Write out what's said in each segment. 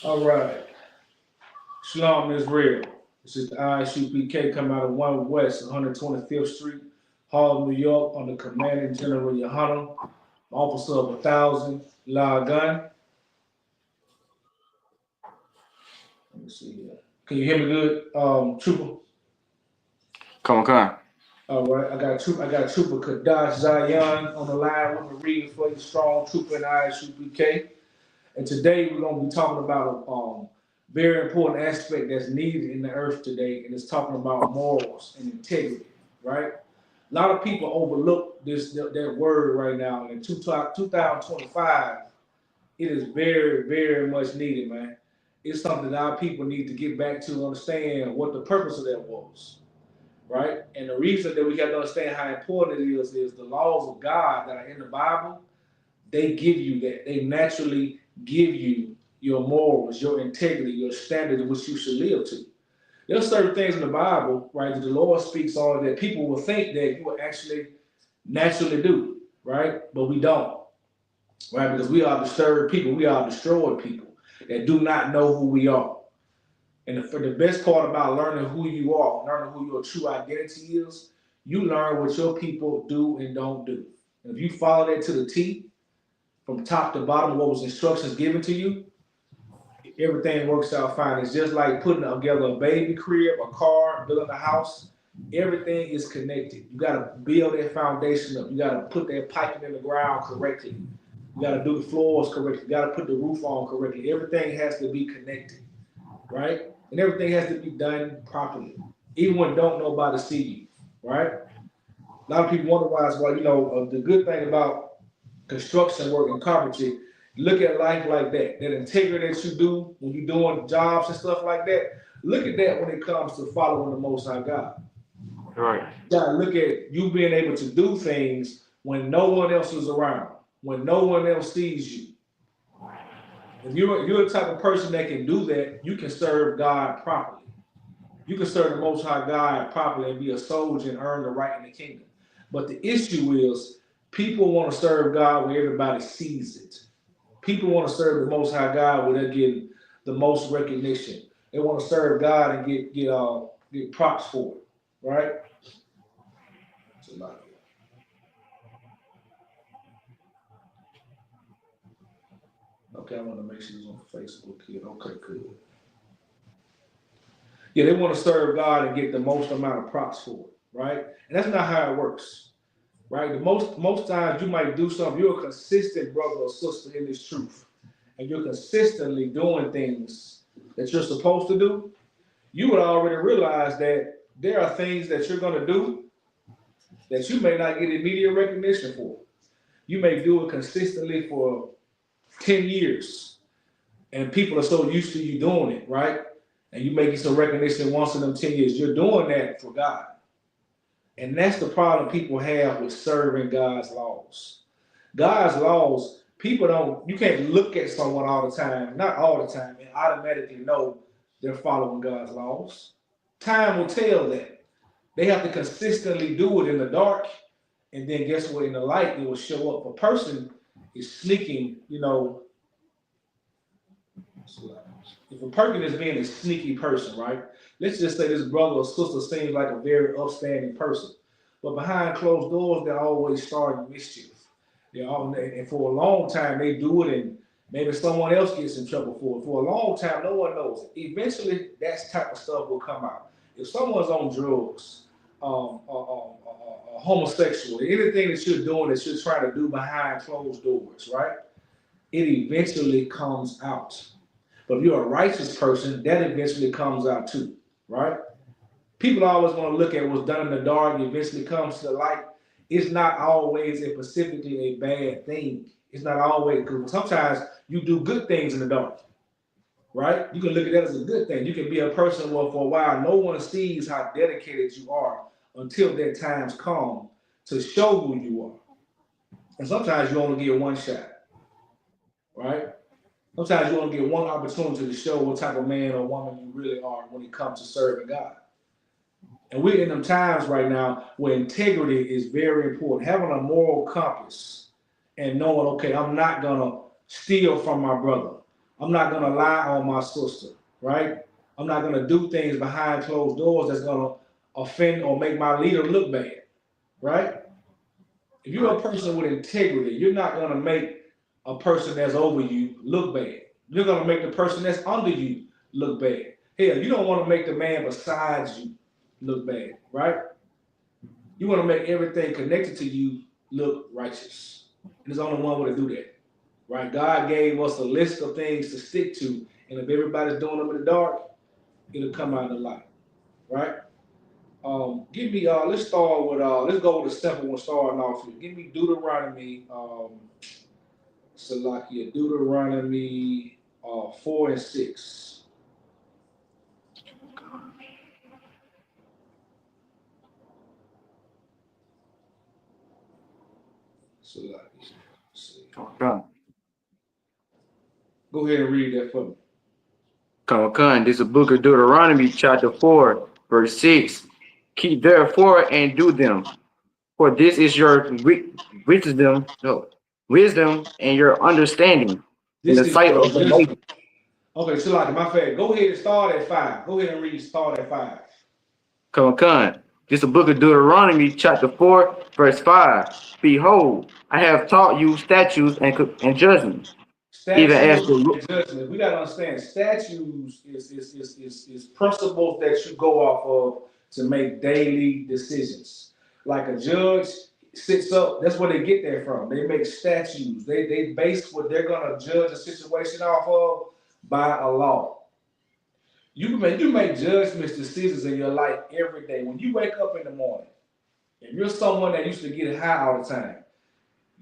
All right. Shalom Israel. This is the Isupk coming out of 1 West 125th Street, Harlem, New York, under Commanding General Yohana, Officer of 1,000, La Gun. Let me see here. Can you hear me good, Trooper? Come on. All right, I got Trooper Kadash Zion on the line with me reading for you, strong Trooper in Isupk. And today we're going to be talking about a very important aspect that's needed in the earth today, and it's talking about morals and integrity, right? A lot of people overlook that word right now. In 2025, it is very, very much needed, man. It's something that our people need to get back to understand what the purpose of that was, right? And the reason that we got to understand how important it is the laws of God that are in the Bible. They give you that. They naturally give you your morals, your integrity, your standard in which you should live to. There's certain things in the Bible, right, that the Lord speaks on that people will think that you will actually naturally do, right? But we don't, right? Because we are disturbed people. We are destroyed people that do not know who we are. And for the best part about learning who you are, learning who your true identity is, you learn what your people do and don't do. And if you follow that to the T, from top to bottom, what was instructions given to you, everything works out fine. It's just like putting together a baby crib, a car, building a house. Everything is connected. You got to build that foundation up. You got to put that piping in the ground correctly. You got to do the floors correctly. You got to put the roof on correctly. Everything has to be connected, right? And everything has to be done properly, even when don't nobody see you, right? A lot of people wonder why. The good thing about construction work and carpentry, look at life like that. That integrity that you do when you're doing jobs and stuff like that. Look at that when it comes to following the Most High God. Right. You gotta look at you being able to do things when no one else is around, when no one else sees you. If you're the type of person that can do that, you can serve God properly. You can serve the Most High God properly and be a soldier and earn the right in the kingdom. But the issue is people want to serve God where everybody sees it. People want to serve the Most High God where they're getting the most recognition. They want to serve God and get props for it, right? It's a lot here. Okay, I want to make sure it's on Facebook here. Okay, good. Yeah, they want to serve God and get the most amount of props for it, right? And that's not how it works. Right? The most times you might do something, you're a consistent brother or sister in this truth, and you're consistently doing things that you're supposed to do, you would already realize that there are things that you're going to do that you may not get immediate recognition for. You may do it consistently for 10 years, and people are so used to you doing it, right? And you may get some recognition once in them 10 years. You're doing that for God. And that's the problem people have with serving God's laws. God's laws, you can't look at someone all the time, not all the time, and automatically know they're following God's laws. Time will tell that. They have to consistently do it in the dark, and then guess what? In the light, it will show up. A person is sneaking, if a person is being a sneaky person, right? Let's just say this brother or sister seems like a very upstanding person, but behind closed doors, they're always starting mischief. And for a long time, they do it, and maybe someone else gets in trouble for it. For a long time, no one knows it. Eventually, that type of stuff will come out. If someone's on drugs, homosexual, anything that you're doing that you're trying to do behind closed doors, right? It eventually comes out. But if you're a righteous person, that eventually comes out too, right? People always want to look at what's done in the dark and eventually comes to the light. It's not always and specifically a bad thing. It's not always, because sometimes you do good things in the dark, right? You can look at that as a good thing. You can be a person where for a while no one sees how dedicated you are until that times come to show who you are. And sometimes you only get one shot, right? Sometimes you only get one opportunity to show what type of man or woman you really are when it comes to serving God. And we're in them times right now where integrity is very important. Having a moral compass and knowing, okay, I'm not gonna steal from my brother. I'm not gonna lie on my sister, right? I'm not gonna do things behind closed doors that's gonna offend or make my leader look bad, right? If you're a Right. person with integrity, you're not gonna make a person that's over you look bad. You're gonna make the person that's under you look bad. Hell, you don't want to make the man besides you look bad, right? You want to make everything connected to you look righteous. And there's only one way to do that, right? God gave us a list of things to stick to, and if everybody's doing them in the dark, it'll come out in the light, right? Give me let's start with let's go with a simple one starting off here. Give me Deuteronomy Salakia, Deuteronomy 4 and 6. Salakia. Come Go ahead and read that for me. on. This is the book of Deuteronomy, chapter 4, verse 6. Keep therefore and do them, for this is your wisdom, no, wisdom and your understanding in This the is sight your of the wisdom. nation. Okay, Salakia, my fact. Go ahead and start at 5. Go ahead and read start at 5. Come on. This is the book of Deuteronomy, chapter 4, verse 5. Behold, I have taught you statutes and judgments, even as Statutes the and judgments. We got to understand statutes is principles that you go off of to make daily decisions. Like a judge sits up, that's where they get that from. They make statutes. They base what they're gonna judge a situation off of by a law. You make judgments, decisions in your life every day. When you wake up in the morning, if you're someone that used to get high all the time,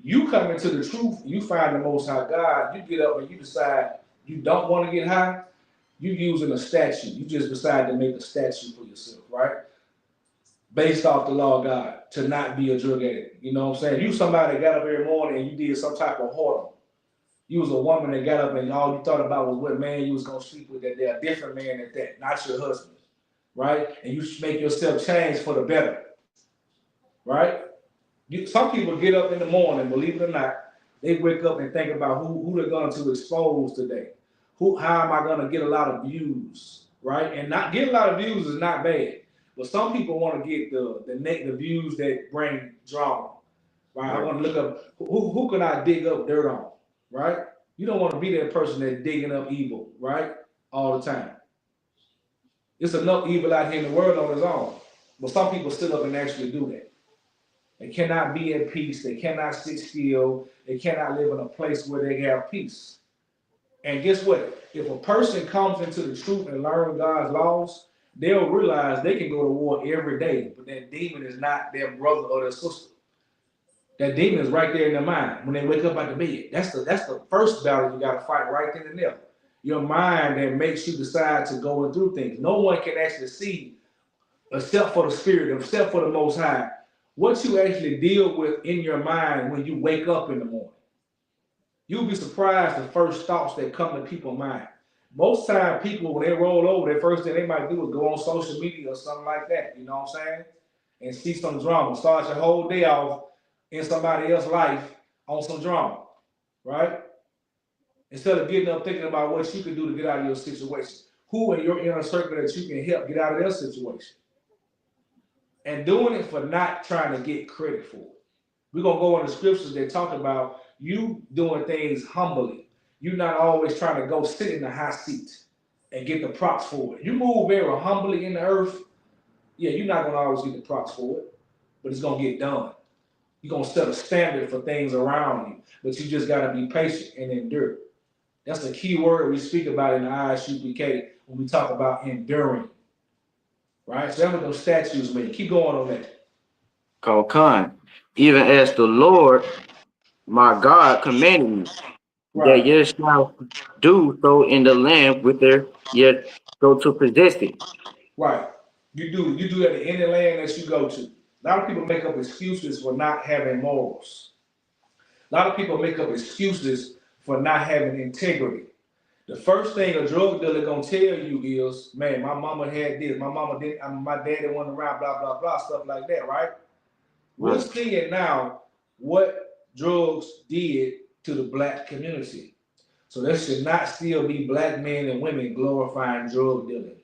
you come into the truth, you find the Most High God, you get up and you decide you don't want to get high, you using a statute. You just decide to make a statute for yourself, right? Based off the law of God, to not be a drug addict. You know what I'm saying? You somebody that got up every morning and you did some type of whoredom. You was a woman that got up and all you thought about was what man you was gonna sleep with, that they're a different man at that, not your husband, right? And you make yourself change for the better, right? Some people get up in the morning, believe it or not, they wake up and think about who they're going to expose today. How am I going to get a lot of views, right? And not get a lot of views is not bad, but some people want to get the views that bring drama, right? I right, want to look up who can I dig up dirt on, right? You don't want to be that person that's digging up evil, right? All the time. It's enough evil out here in the world on its own, but some people sit up and actually do that. They cannot be at peace. They cannot sit still. They cannot live in a place where they have peace. And guess what? If a person comes into the truth and learn God's laws, they'll realize they can go to war every day, but that demon is not their brother or their sister. That demon is right there in their mind when they wake up out the bed. That's the first battle you got to fight right then and there. Your mind that makes you decide to go and do things. No one can actually see except for the Spirit, except for the Most High, what you actually deal with in your mind when you wake up in the morning. You'll be surprised the first thoughts that come to people's mind. Most time people, when they roll over, the first thing they might do is go on social media or something like that, you know what I'm saying? And see some drama. Start your whole day off in somebody else's life on some drama, right? Instead of getting up thinking about what you can do to get out of your situation. Who in your inner circle that you can help get out of their situation. And doing it for not trying to get credit for it. We're going to go on the scriptures that talk about you doing things humbly. You're not always trying to go sit in the high seat and get the props for it. You move very humbly in the earth, yeah, you're not going to always get the props for it, but it's going to get done. You're going to set a standard for things around you, but you just got to be patient and endure. That's the key word we speak about in the Isupk when we talk about enduring. Right? So that's what those statues mean. Keep going on that. called Khan. Even as the Lord my God commanded me, that Right. ye shall do so in the land with their yet go to possess it. Right. You do that in any land that you go to. A lot of people make up excuses for not having morals. A lot of people make up excuses for not having integrity. The first thing a drug dealer gonna tell you is, man, my mama had this, my mama did, my daddy went around, blah blah blah, stuff like that, right? We're Right. seeing now what drugs did to the black community. So there should not still be black men and women glorifying drug dealing.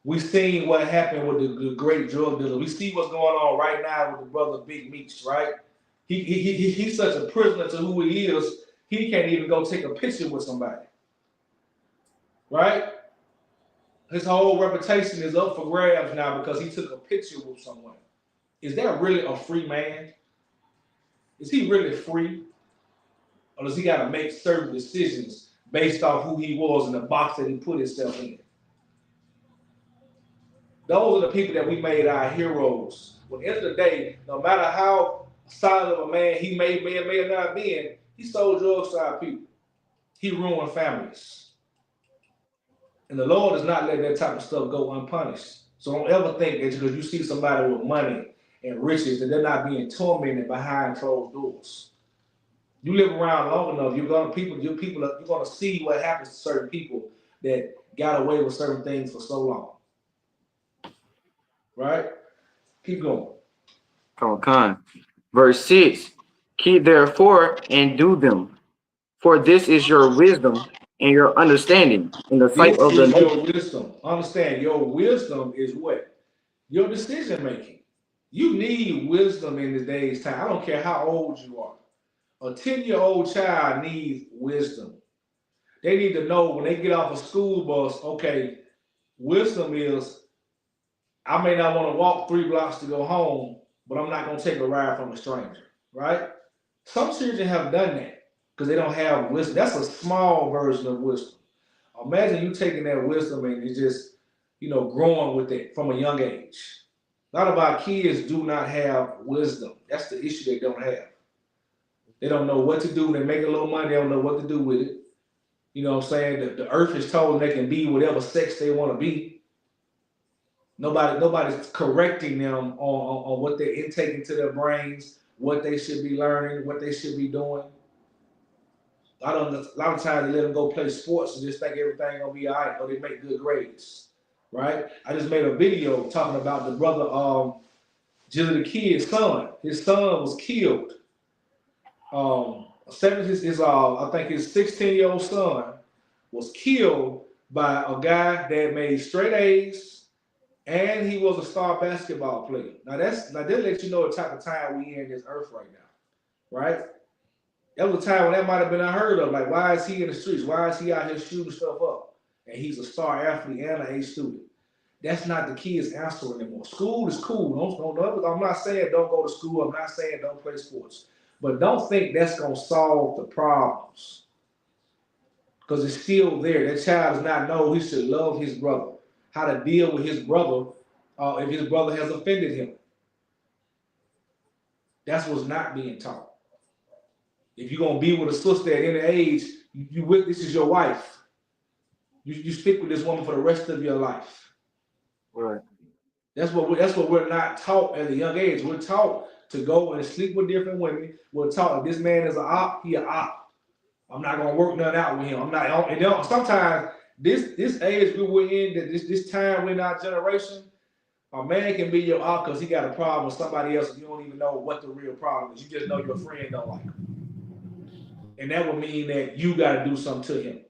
We seen what happened with the great drug dealer. We see what's going on right now with the brother Big Meech, right? He's such a prisoner to who he is. He can't even go take a picture with somebody, right? His whole reputation is up for grabs now because he took a picture with someone. Is that really a free man? Is he really free? Or does he got to make certain decisions based off who he was in the box that he put himself in? Those are the people that we made our heroes. At the end of the day, no matter how solid of a man he may or may not been, he sold drugs to our people. He ruined families. And the Lord does not let that type of stuff go unpunished. So don't ever think that because you see somebody with money and riches that they're not being tormented behind closed doors. You live around long enough, you're gonna see what happens to certain people that got away with certain things for so long. Right? Keep going. Come on, Con. Verse 6. Keep therefore and do them, for this is your wisdom and your understanding in the sight This of the is your nation. wisdom. Understand, your wisdom is what? Your decision making. You need wisdom in today's time. I don't care how old you are. A 10-year-old child needs wisdom. They need to know when they get off a school bus, okay, wisdom is I may not want to walk 3 blocks to go home, but I'm not going to take a ride from a stranger, right? Some children have done that because they don't have wisdom. That's a small version of wisdom. Imagine you taking that wisdom and you just, growing with it from a young age. A lot of our kids do not have wisdom. That's the issue they don't have. They don't know what to do. They make a little money. They don't know what to do with it. You know what I'm saying? The earth is told them they can be whatever sex they want to be. Nobody's correcting them on what they're intaking to their brains, what they should be learning, what they should be doing. A lot of times they let them go play sports and just think everything gonna be all right, or they make good grades, right? I just made a video talking about the brother, Jilly the Kid's son. His son was killed. I think his 16-year-old son was killed by a guy that made straight A's and he was a star basketball player. Now that lets you know the type of time we in this earth right now, right? That was a time when that might have been unheard of. Like, why is he in the streets? Why is he out here shooting stuff up? And he's a star athlete and an A student. That's not the kid's answer anymore. School is cool. I'm not saying don't go to school. I'm not saying don't play sports. But don't think that's going to solve the problems. Because it's still there. That child does not know he should love his brother, how to deal with his brother if his brother has offended him. That's what's not being taught. If you're gonna be with a sister at any age, this is your wife. You stick with this woman for the rest of your life. Right. That's what we're not taught at a young age. We're taught to go and sleep with different women. We're taught if this man is an op, he an op. I'm not gonna work nothing out with him. I'm not. And sometimes this age we were in, this time we're in our generation, a man can be your op because he got a problem with somebody else and you don't even know what the real problem is. You just know your friend don't like him. And that would mean that you got to do something to him.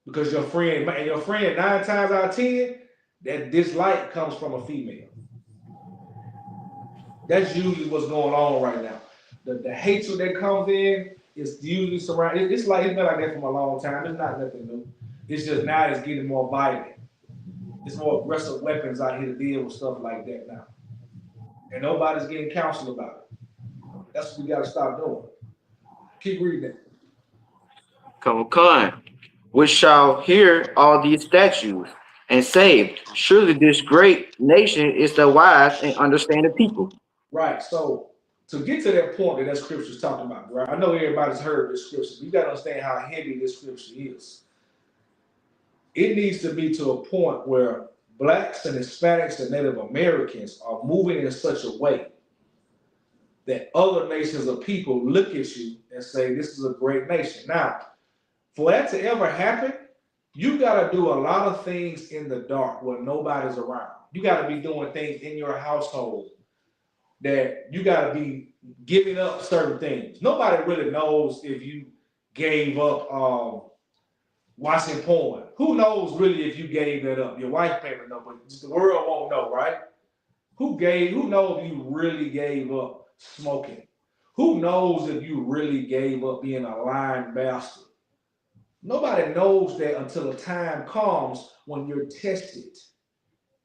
Because your friend 9 times out of 10, that dislike comes from a female. That's usually what's going on right now. The hatred that comes in is usually surrounded. It's been like that for a long time. It's not nothing new. It's just now it's getting more violent. It's more aggressive weapons out here to deal with stuff like that now. And nobody's getting counsel about it. That's what we got to stop doing. Keep reading it. Come on. Which shall hear all these statutes and say, surely this great nation is the wise and understanding people. Right. So to get to that point that scripture is talking about, right? I know everybody's heard this scripture, but you got to understand how heavy this scripture is. It needs to be to a point where blacks and Hispanics and Native Americans are moving in such a way that other nations of people look at you and say, this is a great nation. Now, For that to ever happen, you got to do a lot of things in the dark when nobody's around. You got to be doing things in your household that you got to be giving up certain things. Nobody really knows if you gave up watching porn. Who knows really if you gave that up? Your wife may know, but the world won't know, right? Who knows if you really gave up smoking? Who knows if you really gave up being a lying bastard? Nobody knows that until a time comes when you're tested.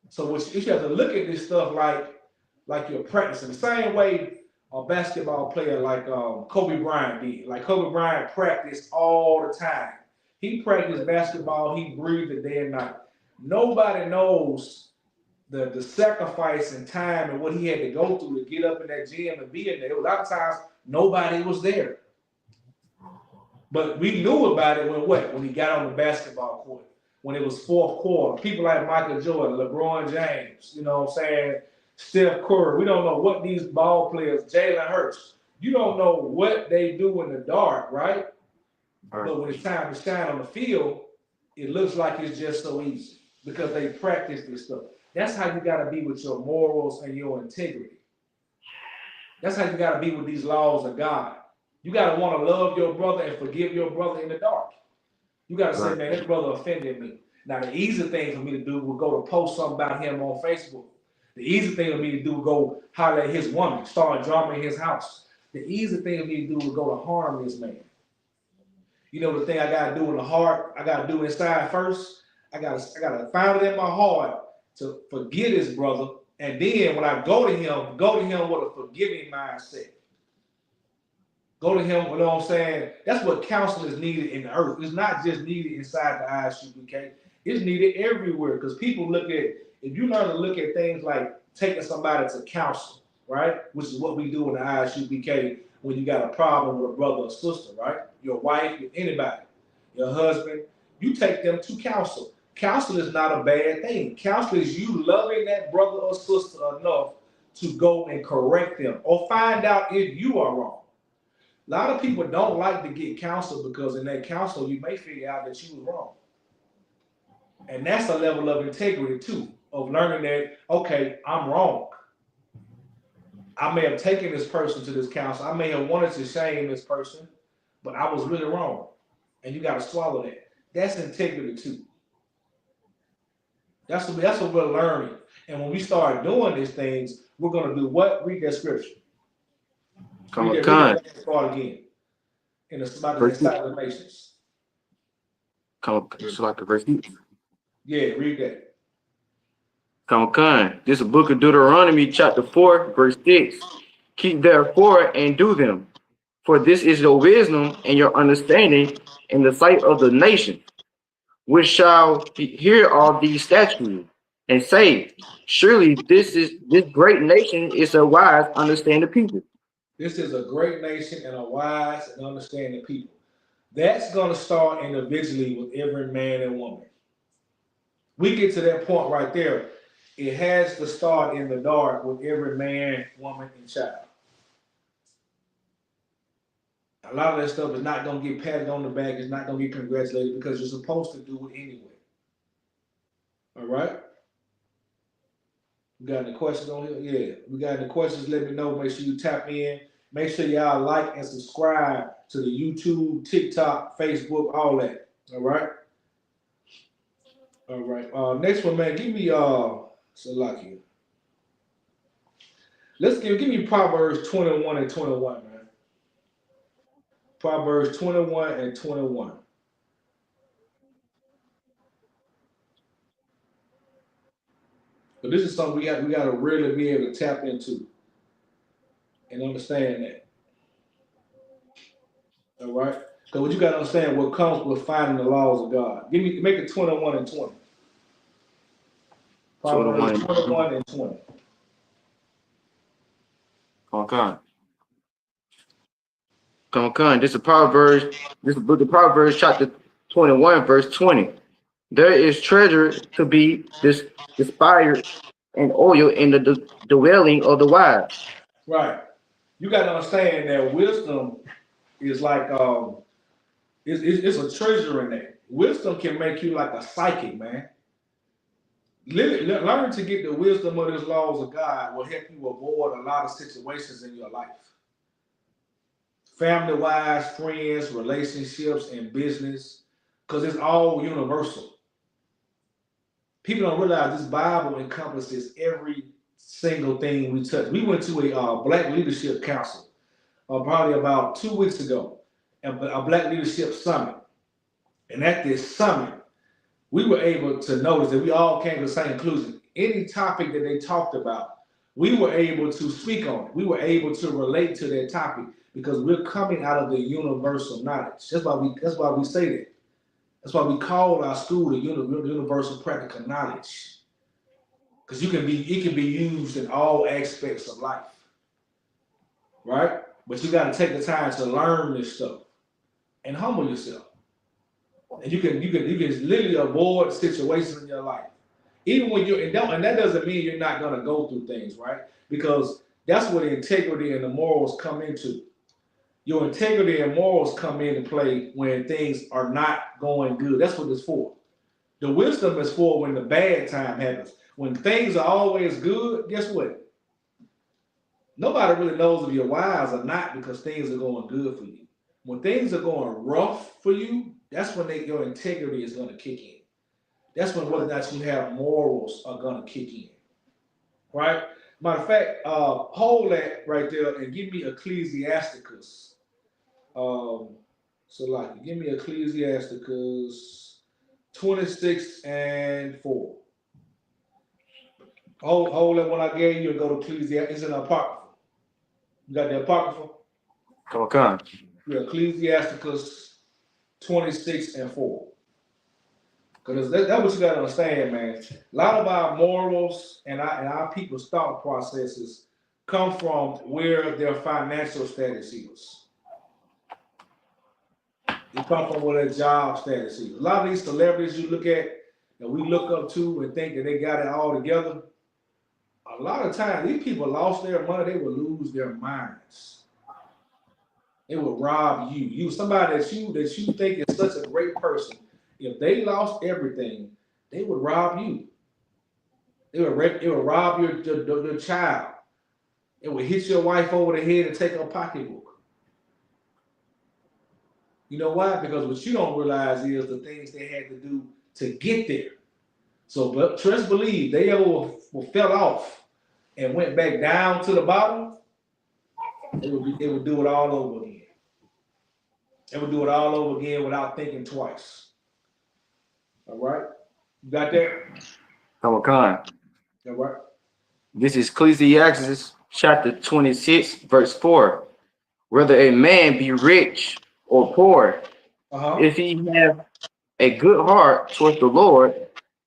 So you have to look at this stuff like you're practicing. The same way a basketball player like Kobe Bryant did. Like Kobe Bryant practiced all the time. He practiced basketball. He breathed it day and night. Nobody knows the sacrifice and time and what he had to go through to get up in that gym and be in there. A lot of times, nobody was there. But we knew about it when what? When he got on the basketball court. When it was fourth quarter. People like Michael Jordan, LeBron James, you know what I'm saying? Steph Curry. We don't know what these ball players, Jalen Hurts, you don't know what they do in the dark, right? But when it's time to shine on the field, it looks like it's just so easy because they practice this stuff. That's how you got to be with your morals and your integrity. That's how you got to be with these laws of God. You got to want to love your brother and forgive your brother in the dark. You got to say, man, this brother offended me. Now, the easy thing for me to do would go to post something about him on Facebook. The easy thing for me to do would go holler at his woman, start drama in his house. The easy thing for me to do would go to harm this man. You know the thing I gotta do in the heart, I gotta do inside first. I gotta find it in my heart to forgive this brother. And then when I go to him with a forgiving mindset. Go to him, you know what I'm saying? That's what counsel is needed in the earth. It's not just needed inside the Isupk. It's needed everywhere because people look at, if you learn to look at things like taking somebody to counsel, right? Which is what we do in the Isupk when you got a problem with a brother or sister, right? Your wife, anybody, your husband, you take them to counsel. Counsel is not a bad thing. Counsel is you loving that brother or sister enough to go and correct them or find out if you are wrong. A lot of people don't like to get counsel because in that counsel, you may figure out that you were wrong. And that's a level of integrity too, of learning that, okay, I'm wrong. I may have taken this person to this counsel. I may have wanted to shame this person, but I was really wrong. And you got to swallow that. That's integrity too. That's what we're learning. And when we start doing these things, we're going to do what? Read that scripture. Read that part again. In the about the inside nations. It's like the verse. Yeah, read that. This is the book of Deuteronomy, chapter 4, verse 6. Keep therefore and do them, for this is your wisdom and your understanding in the sight of the nation, which shall hear all these statutes and say, surely this great nation is a wise, understanding people. This is a great nation and a wise and understanding people. That's going to start individually with every man and woman. We get to that point right there. It has to start in the dark with every man, woman, and child. A lot of that stuff is not going to get patted on the back. It's not going to get congratulated because you're supposed to do it anyway. All right? We got any questions on here? Yeah. We got any questions? Let me know. Make sure you tap in. Make sure y'all like and subscribe to the YouTube, TikTok, Facebook, all that. All right? All right. Next one, man. Give me Salakia. Let's give me Proverbs 21 and 21, man. Proverbs 21 and 21. But this is something we got to really be able to tap into and understand that. All right? Because what you got to understand what comes with finding the laws of God. Make it 21 and 20. Proverbs 21 and 20. This is Proverbs. This is the book of Proverbs, chapter 21, verse 20. There is treasure to be desired and oil in the dwelling of the wise. Right. You got to understand that wisdom is like It's a treasure in that. Wisdom can make you like a psychic, man. Learn to get the wisdom of these laws of God will help you avoid a lot of situations in your life. Family wise, friends, relationships, and business, because it's all universal. People don't realize this Bible encompasses every single thing we touch. We went to a Black Leadership Council probably about 2 weeks ago, a Black Leadership Summit. And at this summit, we were able to notice that we all came to the same conclusion. Any topic that they talked about, we were able to speak on it. We were able to relate to that topic because we're coming out of the universal knowledge. That's why we say that. That's why we call our school the universal practical knowledge. Because it can be used in all aspects of life, right? But you got to take the time to learn this stuff and humble yourself. And you can literally avoid situations in your life. Even when and that doesn't mean you're not gonna go through things, right? Because that's where the integrity and the morals come into. Your integrity and morals come into play when things are not going good. That's what it's for. The wisdom is for when the bad time happens. When things are always good, guess what? Nobody really knows if you're wise or not because things are going good for you. When things are going rough for you, that's when your integrity is going to kick in. That's when whether or not you have morals are going to kick in, right? Matter of fact, hold that right there and give me Ecclesiasticus. So like, give me Ecclesiasticus 26:4. Hold that one I gave you and go to Ecclesiasticus. It's an apocrypha. You got the apocrypha? Come on. Yeah, Ecclesiasticus 26:4. Because that's what you got to understand, man. A lot of our morals and our people's thought processes come from where their financial status is. They come from where their job status is. A lot of these celebrities you look at that we look up to and think that they got it all together, a lot of times these people lost their money, they would lose their minds. They would rob you. You somebody that you think is such a great person. If they lost everything, they would rob you. It would rob your child. It would hit your wife over the head and take her pocketbook. You know why? Because what you don't realize is the things they had to do to get there. So, but trust believe they ever fell off and went back down to the bottom, they would do it all over again. They would do it all over again without thinking twice. All right, you got that? Come on. All right. This is Ecclesiastes chapter 26, verse 4. Whether a man be rich or poor, Uh huh. if he have a good heart towards the Lord,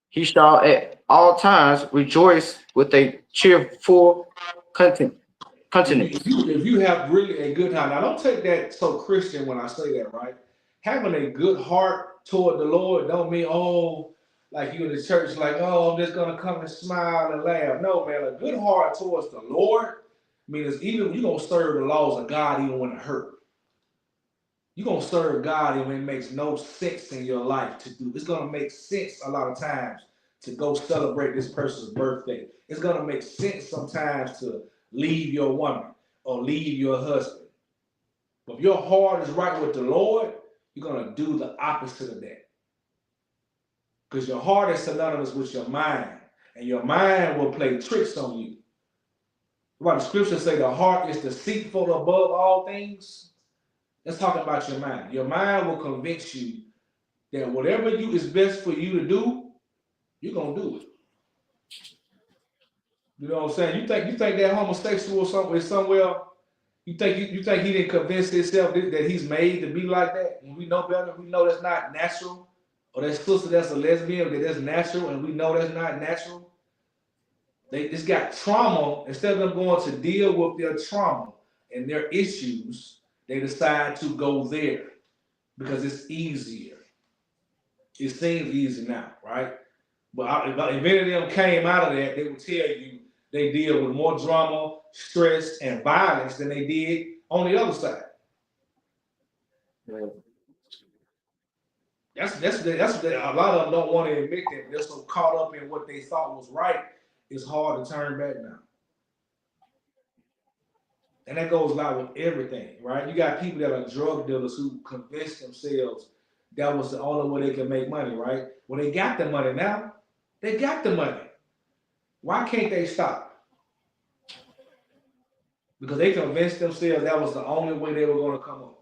he shall at all times rejoice with a cheerful content, If you, if countenance. you if you have really a good heart, now don't take that so Christian when I say that, right? Having a good heart toward the Lord don't mean like you in the church, like I'm just gonna come and smile and laugh. No, man, a good heart towards the Lord means even you gonna serve the laws of God even when it hurt. You're gonna serve God even when it makes no sense in your life to do. It's gonna make sense a lot of times to go celebrate this person's birthday. It's gonna make sense sometimes to leave your woman or leave your husband. But if your heart is right with the Lord, you're gonna do the opposite of that. Because your heart is synonymous with your mind, and your mind will play tricks on you. Right? The scriptures say the heart is deceitful above all things. Let's talk about your mind. Your mind will convince you that whatever you is best for you to do, you're gonna do it. You know what I'm saying? You think that homosexual somewhere somewhere. You think he didn't convince himself that he's made to be like that? When we know better, we know that's not natural. Or that sister that's a lesbian, that's natural, and we know that's not natural. They just got trauma. Instead of them going to deal with their trauma and their issues, they decide to go there because it's easier. It seems easy now, right? But if any of them came out of that, they would tell you they deal with more drama, stress, and violence than they did on the other side. A lot of them don't want to admit that they're so caught up in what they thought was right. It's hard to turn back now. And that goes a lot with everything, right? You got people that are drug dealers who convince themselves that was the only way they can make money, right? Well, they got the money now. They got the money. Why can't they stop? Because they convinced themselves that was the only way they were going to come up.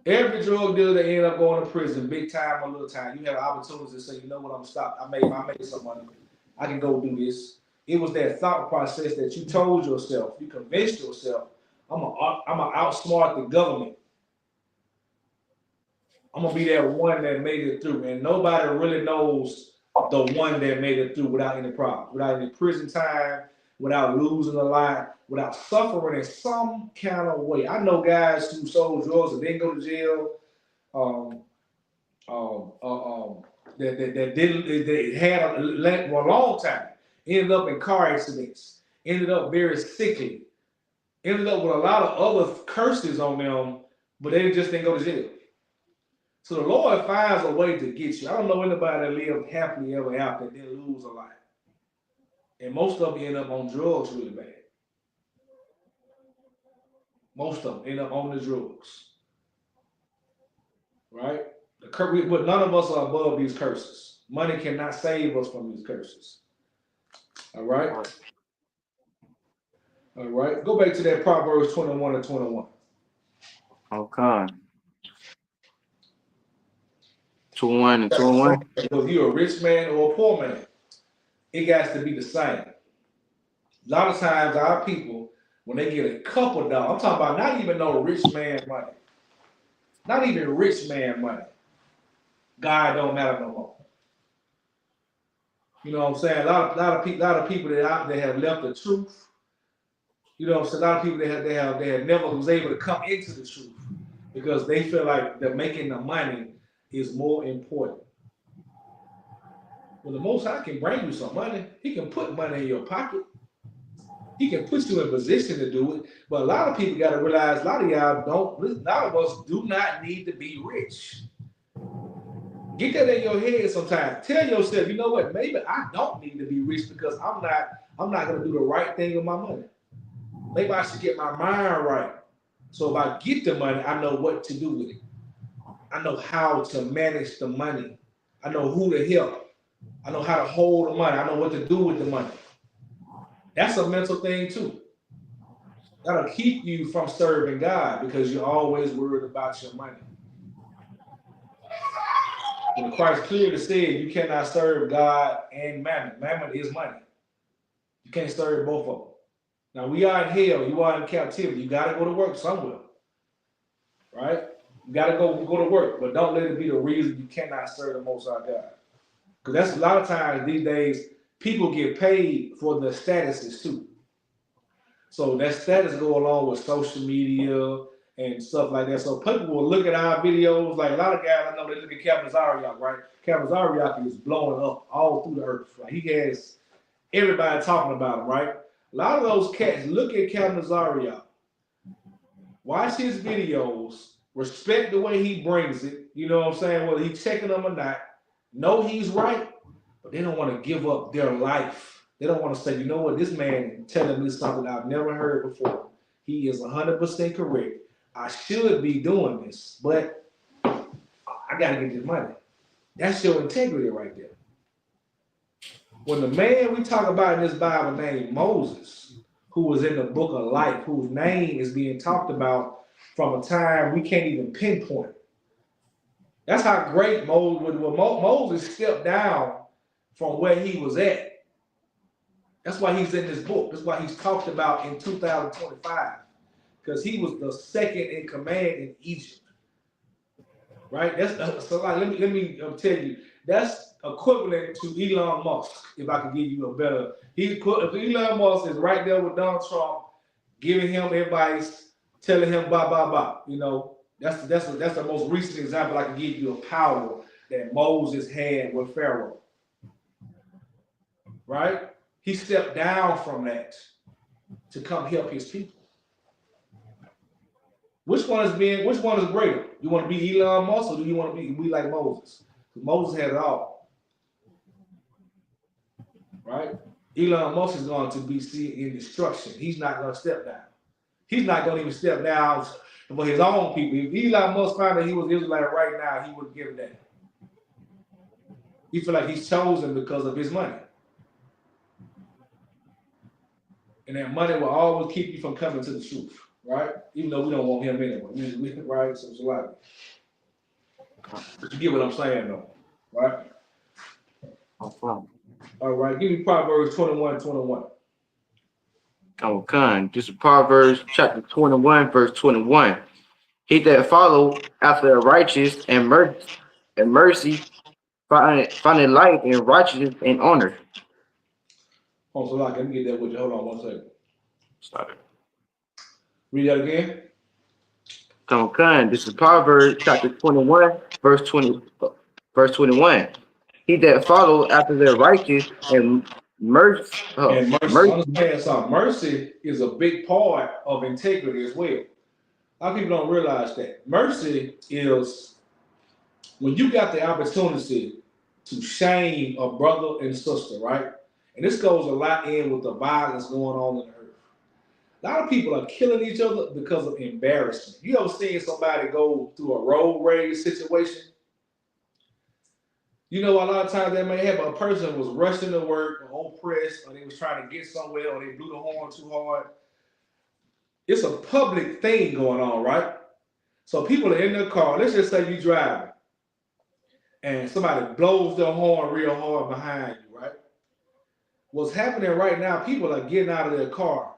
Every drug dealer that ended up going to prison, big time or little time, you have opportunities to say, you know what, I'm stop. I made some money. I can go do this. It was that thought process that you told yourself, you convinced yourself, I'm gonna outsmart the government. I'm gonna be that one that made it through. And nobody really knows the one that made it through without any problem, without any prison time, without losing a lot, without suffering in some kind of way. I know guys who sold drugs and didn't go to jail. Um, um, uh, um, that didn't they had for a long time, ended up in car accidents, ended up very sickly, ended up with a lot of other curses on them, but they just didn't go to jail. So the Lord finds a way to get you. I don't know anybody that lived happily ever after that didn't lose a lot. And most of them end up on drugs really bad. Most of them end up on the drugs, right? But none of us are above these curses. Money cannot save us from these curses. All right? All right. Go back to that Proverbs 21 and 21. Okay. 21 and 21. Whether you're a rich man or a poor man, it got to be the same. A lot of times our people, when they get a couple dollars, I'm talking about not even no rich man money. Not even rich man money. God don't matter no more. You know what I'm saying? A lot of people that out there have left the truth. You know what I'm saying? A lot of people they have never was able to come into the truth because they feel like they're making the money is more important. Well, the Most High can bring you some money. He can put money in your pocket. He can put you in position to do it. But a lot of people got to realize, a lot of y'all don't, a lot of us do not need to be rich. Get that in your head sometimes. Tell yourself, you know what, maybe I don't need to be rich because I'm not gonna do the right thing with my money. Maybe I should get my mind right. So if I get the money, I know what to do with it. I know how to manage the money. I know who to help. I know how to hold the money. I know what to do with the money. That's a mental thing too. That'll keep you from serving God because you're always worried about your money. When Christ clearly said you cannot serve God and mammon. Mammon is money. You can't serve both of them. Now we are in hell, you are in captivity. You gotta go to work somewhere, right? You gotta go to work, but don't let it be the reason you cannot serve the Most High God. Because that's a lot of times these days people get paid for the statuses too. So that status go along with social media and stuff like that. So people will look at our videos, like a lot of guys I know they look at Captain Zariak, right? Captain Zariak is blowing up all through the earth. Right? He has everybody talking about him, right? A lot of those cats look at Captain Zariak, watch his videos, respect the way he brings it, you know what I'm saying? Whether he's checking them or not, know he's right, but they don't want to give up their life. They don't want to say, you know what, this man telling me something I've never heard before. He is 100% correct. I should be doing this, but I got to get this money. That's your integrity right there. When the man we talk about in this Bible named Moses, who was in the book of life, whose name is being talked about from a time we can't even pinpoint. That's how great Moses stepped down from where he was at. That's why he's in this book. That's why he's talked about in 2025, because he was the second in command in Egypt. Right? That's so. Like, let me tell you, that's equivalent to Elon Musk. If I could give you a better, if Elon Musk is right there with Donald Trump, giving him advice, telling him blah blah blah. You know, that's the most recent example I can give you of power that Moses had with Pharaoh. Right? He stepped down from that to come help his people. Which one is greater? You want to be Elon Musk or do you want to be like Moses? Moses had it all, right? Elon Musk is going to be seen in destruction. He's not going to step down. He's not going to even step down for his own people. If Elon Musk found out he was Israelite right now, he wouldn't give a damn. He feel like he's chosen because of his money. And that money will always keep you from coming to the truth, right? Even though we don't want him anyway. Right? So it's a lot. But you get what I'm saying, though, right? Okay. All right, give me Proverbs 21:21. Okay. This is Proverbs chapter 21, verse 21. He that follow after the righteous and mercy find life and righteousness and honor. Hold on, so let me get that with you. Hold on 1 second. Sorry. Read that again. Okay. This is Proverbs chapter 21, verse 21. He that follow after the righteous and And mercy, mercy. understand something. Mercy is a big part of integrity as well. A lot of people don't realize that. Mercy is when you got the opportunity to shame a brother and sister, right? And this goes a lot in with the violence going on in the earth. A lot of people are killing each other because of embarrassment. You ever seen somebody go through a road rage situation? You know, a lot of times they may have a person was rushing to work or oppressed, or they was trying to get somewhere, or they blew the horn too hard. It's a public thing going on, right? So people are in their car. Let's just say you driving, and somebody blows their horn real hard behind you, right? What's happening right now? People are getting out of their car,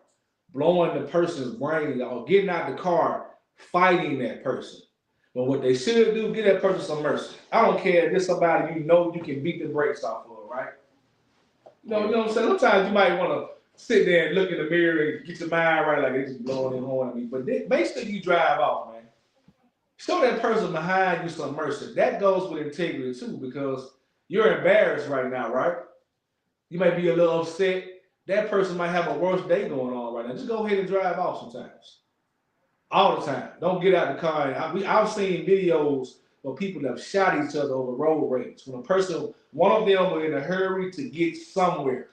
blowing the person's brains out, or getting out the car, fighting that person. But what they should do, give that person some mercy. I don't care if it's somebody you know you can beat the brakes off of, right? You know what I'm saying? Sometimes you might want to sit there and look in the mirror and get your mind right, like they just blowing their horn at me. But basically, you drive off, man. Show that person behind you some mercy. That goes with integrity too, because you're embarrassed right now, right? You might be a little upset. That person might have a worse day going on right now. Just go ahead and drive off sometimes. All the time. Don't get out the car. I've seen videos where people have shot each other over road rage. When one of them were in a hurry to get somewhere.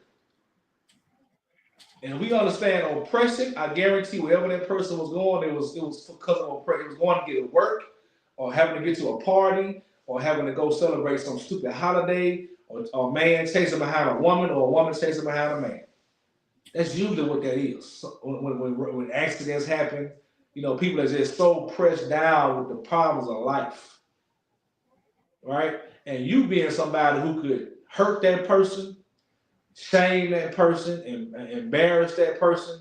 And we understand oppression. I guarantee wherever that person was going, it was because of oppression. It was going to get to work, or having to get to a party, or having to go celebrate some stupid holiday, or a man chasing behind a woman, or a woman chasing behind a man. That's usually what that is. So when accidents happen, you know, people are just so pressed down with the problems of life, right? And you being somebody who could hurt that person, shame that person, and embarrass that person,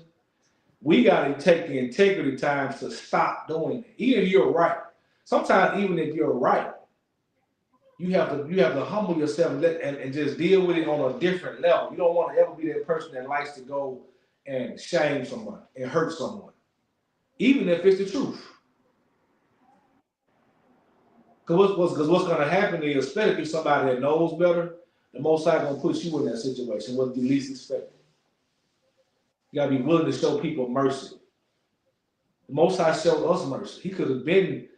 we got to take the integrity times to stop doing it. Even if you're right, sometimes even if you're right, you have to humble yourself and just deal with it on a different level. You don't want to ever be that person that likes to go and shame someone and hurt someone, even if it's the truth. Because what's going to happen is, especially if somebody that knows better, the Most High going to put you in that situation, what you least expect. You got to be willing to show people mercy. The Most High showed us mercy. He could have been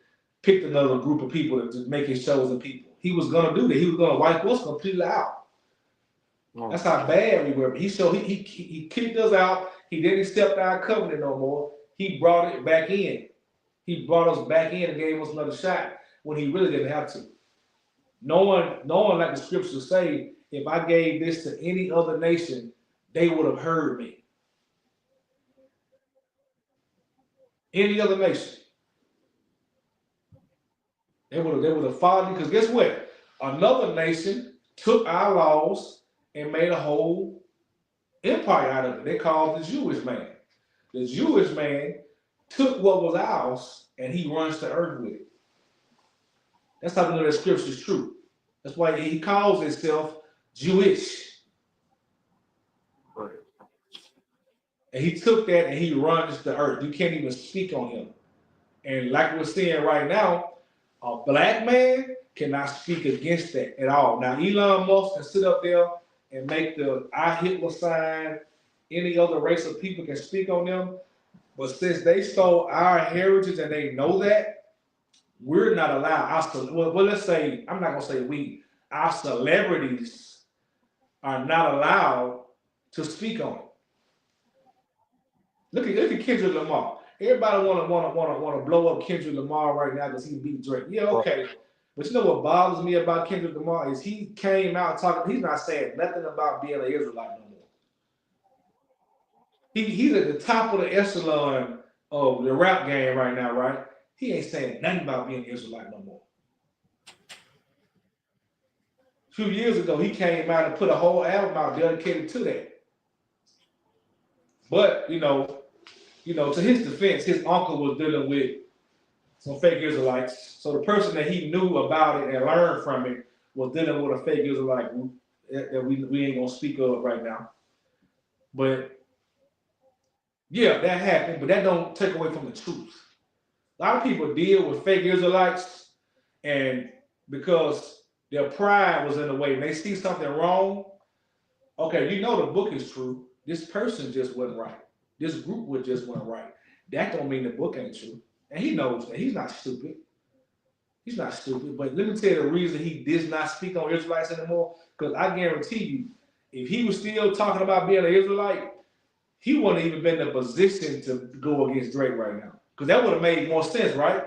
picked another group of people to make his chosen people. He was going to do that. He was going to wipe us completely out. That's how bad we were. He kicked us out. He didn't accept our covenant no more. He brought it back in. He brought us back in and gave us another shot when he really didn't have to. Knowing like the scriptures say, if I gave this to any other nation, they would have heard me. Any other nation. They would have followed me. Because guess what? Another nation took our laws and made a whole empire out of it. They called the Jewish man. The Jewish man took what was ours and he runs the earth with it. That's how we know that scripture is true. That's why he calls himself Jewish. And he took that and he runs the earth. You can't even speak on him. And like we're seeing right now, a black man cannot speak against that at all. Now, Elon Musk can sit up there and make the I Hitler sign. Any other race of people can speak on them. But since they stole our heritage and they know that, we're not allowed. Well, let's say, I'm not going to say we, our celebrities are not allowed to speak on it. Look at Kendrick Lamar. Everybody wanna blow up Kendrick Lamar right now because he beat Drake. Yeah, okay. But you know what bothers me about Kendrick Lamar is he came out talking. He's not saying nothing about being an Israelite no more. He's at the top of the echelon of the rap game right now, right? He ain't saying nothing about being an Israelite no more. A few years ago, he came out and put a whole album out dedicated to that. But to his defense, his uncle was dealing with some fake Israelites. So the person that he knew about it and learned from it was dealing with a fake Israelite group that we ain't gonna speak of right now. But yeah, that happened, but that don't take away from the truth. A lot of people deal with fake Israelites, and because their pride was in the way, when they see something wrong, okay, you know the book is true. This person just wasn't right. This group was just wasn't right. That don't mean the book ain't true. And he knows that. He's not stupid. He's not stupid. But let me tell you the reason he does not speak on Israelites anymore. Because I guarantee you, if he was still talking about being an Israelite, he wouldn't even been in a position to go against Drake right now. Because that would have made more sense, right?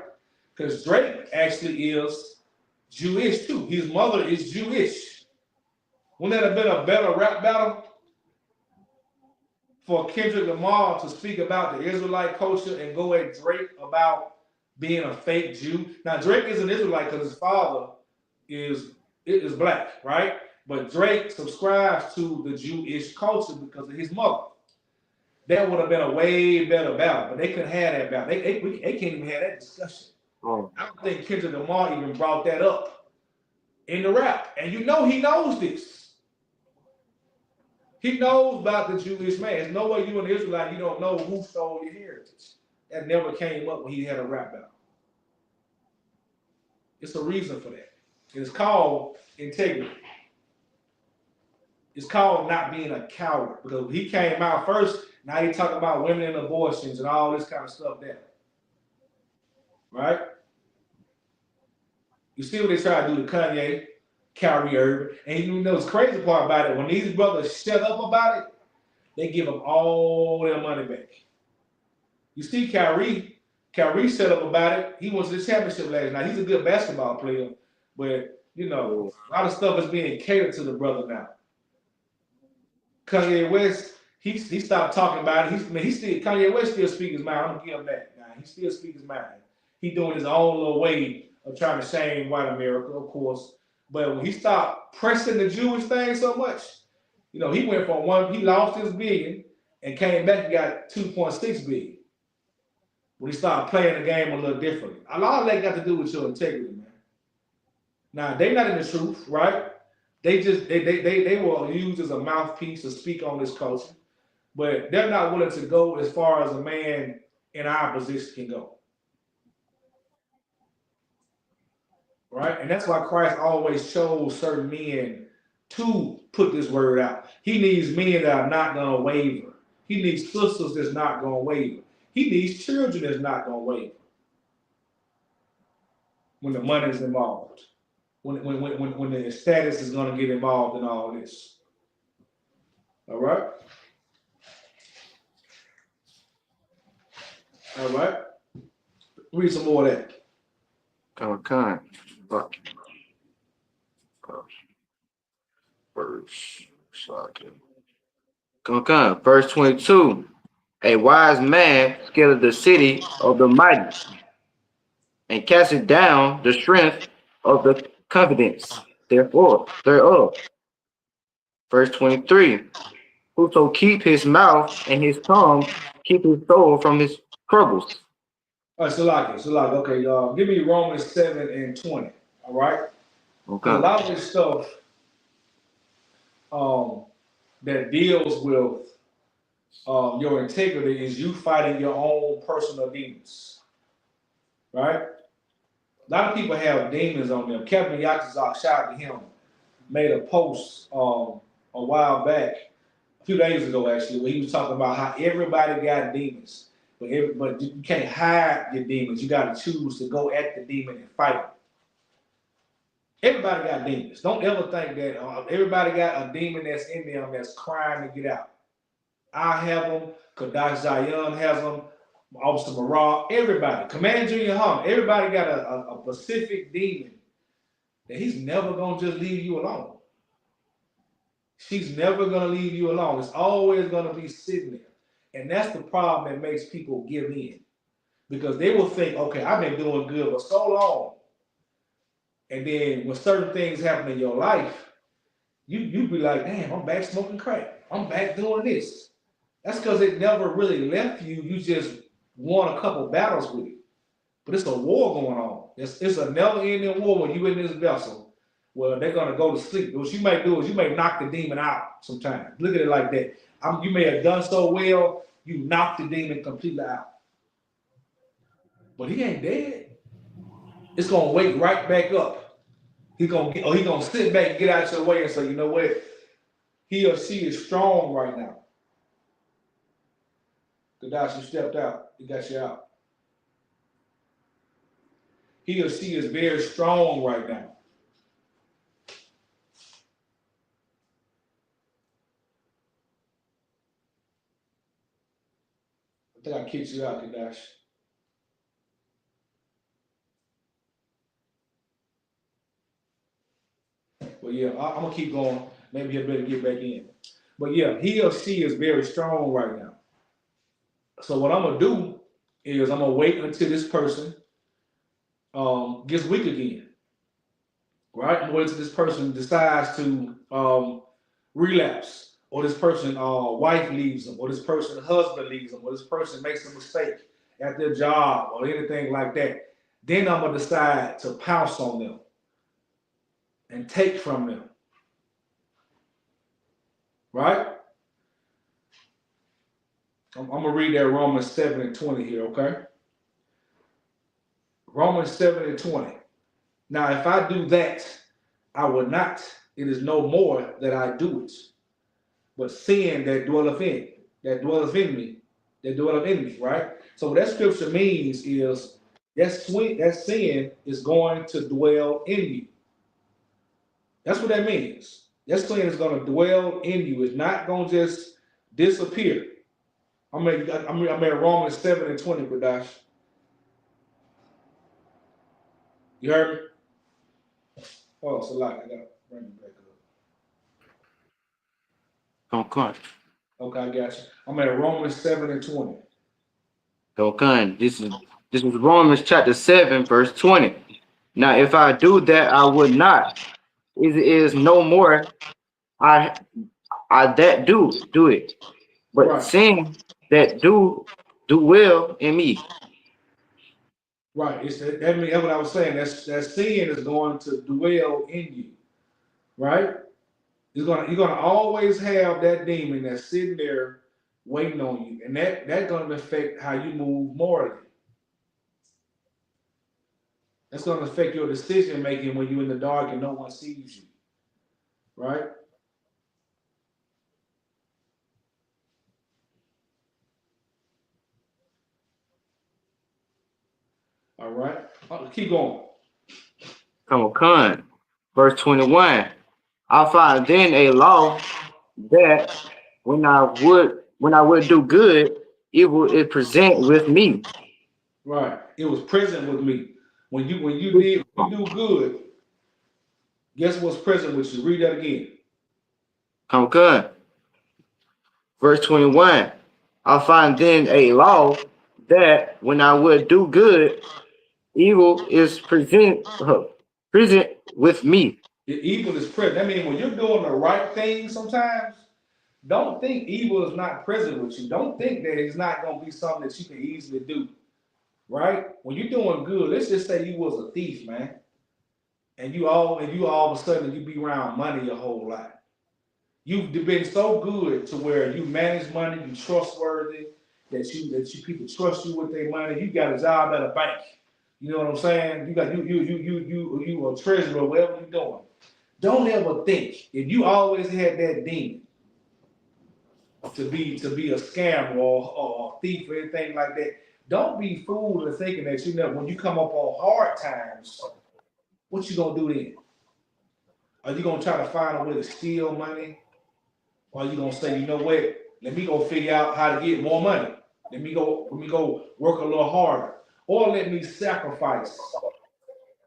Because Drake actually is Jewish too. His mother is Jewish. Wouldn't that have been a better rap battle for Kendrick Lamar to speak about the Israelite culture and go at Drake about being a fake Jew? Now, Drake is an Israelite because his father is black, right? But Drake subscribes to the Jewish culture because of his mother. That would have been a way better battle, but they couldn't have that battle. They can't even have that discussion. Oh. I don't think Kendrick Lamar even brought that up in the rap. And you know he knows this. He knows about the Jewish man. There's no way you an Israelite, you don't know who stole your heritage. That never came up when he had a rap battle. It's a reason for that. It's called integrity. It's called not being a coward. Because he came out first, now he talking about women and abortions and all this kind of stuff there. Right? You see what they try to do to Kanye, Kyrie Irving. And you know the crazy part about it, when these brothers shut up about it, they give them all their money back. You see Kyrie shut up about it. He won the championship last night. He's a good basketball player, but a lot of stuff is being catered to the brother now. Kanye West, he stopped talking about it. Kanye West still speaks his mind. I'm gonna give him that. Now he still speaks his mind. He doing his own little way of trying to shame white America, of course. But when he stopped pressing the Jewish thing so much, he went from he lost his billion and came back and got 2.6 billion. When he started playing the game a little differently. A lot of that got to do with your integrity, man. Now, they're not in the truth, right? They were used as a mouthpiece to speak on this culture, but they're not willing to go as far as a man in our position can go. Right? And that's why Christ always chose certain men to put this word out. He needs men that are not going to waver. He needs sisters that's not going to waver. He needs children that's not going to waver when the money is involved, when the status is going to get involved in all this. All right? All right? Read some more of that. Okay. Verse 22. A wise man scaled the city of the mighty and casted down the strength of the confidence thereof. Verse 23. Whoso keep his mouth and his tongue, keep his soul from his troubles. All right, Salaki. Okay, y'all. Give me Romans 7 and 20. All right? Okay. A lot of this stuff that deals with your integrity is you fighting your own personal demons. Right? A lot of people have demons on them. Kevin Yakazak, shout out to him, made a post a while back, a few days ago actually, where he was talking about how everybody got demons. but you can't hide your demons. You got to choose to go at the demon and fight it. Everybody got demons. Don't ever think that everybody got a demon that's in them that's crying to get out. I have them. Kadash Zion has them. Officer Marah, everybody. Command Junior Hum, everybody got a specific demon that he's never going to just leave you alone. She's never going to leave you alone. It's always going to be sitting there. And that's the problem that makes people give in. Because they will think, okay, I've been doing good for so long. And then when certain things happen in your life, you be like, damn, I'm back smoking crack. I'm back doing this. That's because it never really left you. You just won a couple battles with it. But it's a war going on. It's a never-ending war when you're in this vessel. Well, they're going to go to sleep. What you may do is you may knock the demon out sometimes. Look at it like that. You may have done so well, you knock the demon completely out. But he ain't dead. It's going to wake right back up. He's going to sit back and get out your way and say, you know what? He or she is strong right now. Kadash, you stepped out. He got you out. He or she is very strong right now. I think I kicked you out, Kadash. But yeah, I'm going to keep going. Maybe you better get back in. But yeah, he or she is very strong right now. So what I'm going to do is I'm going to wait until this person gets weak again. Right? I'm going to wait until this person decides to relapse. Or this person wife leaves them. Or this person husband leaves them. Or this person makes a mistake at their job. Or anything like that. Then I'm going to decide to pounce on them. And take from them. Right? I'm going to read that Romans 7:20 here, okay? Romans 7:20. Now, if I do that, I will not. It is no more that I do it. But sin that dwelleth in me, right? So what that scripture means is that sin is going to dwell in you. That's what that means. That sin is going to dwell in you. It's not going to just disappear. I'm at Romans 7:20, Kadash. You heard me? Oh, it's a lot. I got to bring it back up. Okay. Okay, I got you. I'm at Romans 7:20. Okay. This is Romans chapter 7, verse 20. Now, if I do that, I would not. It is no more I that do it, but Right, sin that do well in me. right. That means that's what I was saying. That sin is going to dwell in you, right? You're gonna always have that demon that's sitting there waiting on you, and that's gonna affect how you move morally. That's gonna affect your decision making when you're in the dark and no one sees you, right? All right. Keep going. Come on. Verse 21. I find then a law that when I would do good, evil is present with me. Right. It was present with me. When you do good, guess what's present with you? Read that again. Come on. Verse 21. I find then a law that when I would do good, evil is present with me. The evil is present. I mean, when you're doing the right thing sometimes, don't think evil is not present with you. Don't think that it's not gonna be something that you can easily do. Right? When you're doing good, let's just say you was a thief, man. And you all of a sudden you be around money your whole life. You've been so good to where you manage money, you trustworthy, that you people trust you with their money. You got a job at a bank. You know what I'm saying? You a treasurer, whatever you're doing. Don't ever think if you always had that demon to be a scammer or a thief or anything like that. Don't be fooled into thinking that you know when you come up on hard times, what you gonna do then? Are you gonna try to find a way to steal money? Or are you gonna say, you know what? Let me go figure out how to get more money. Let me go work a little harder. Or let me sacrifice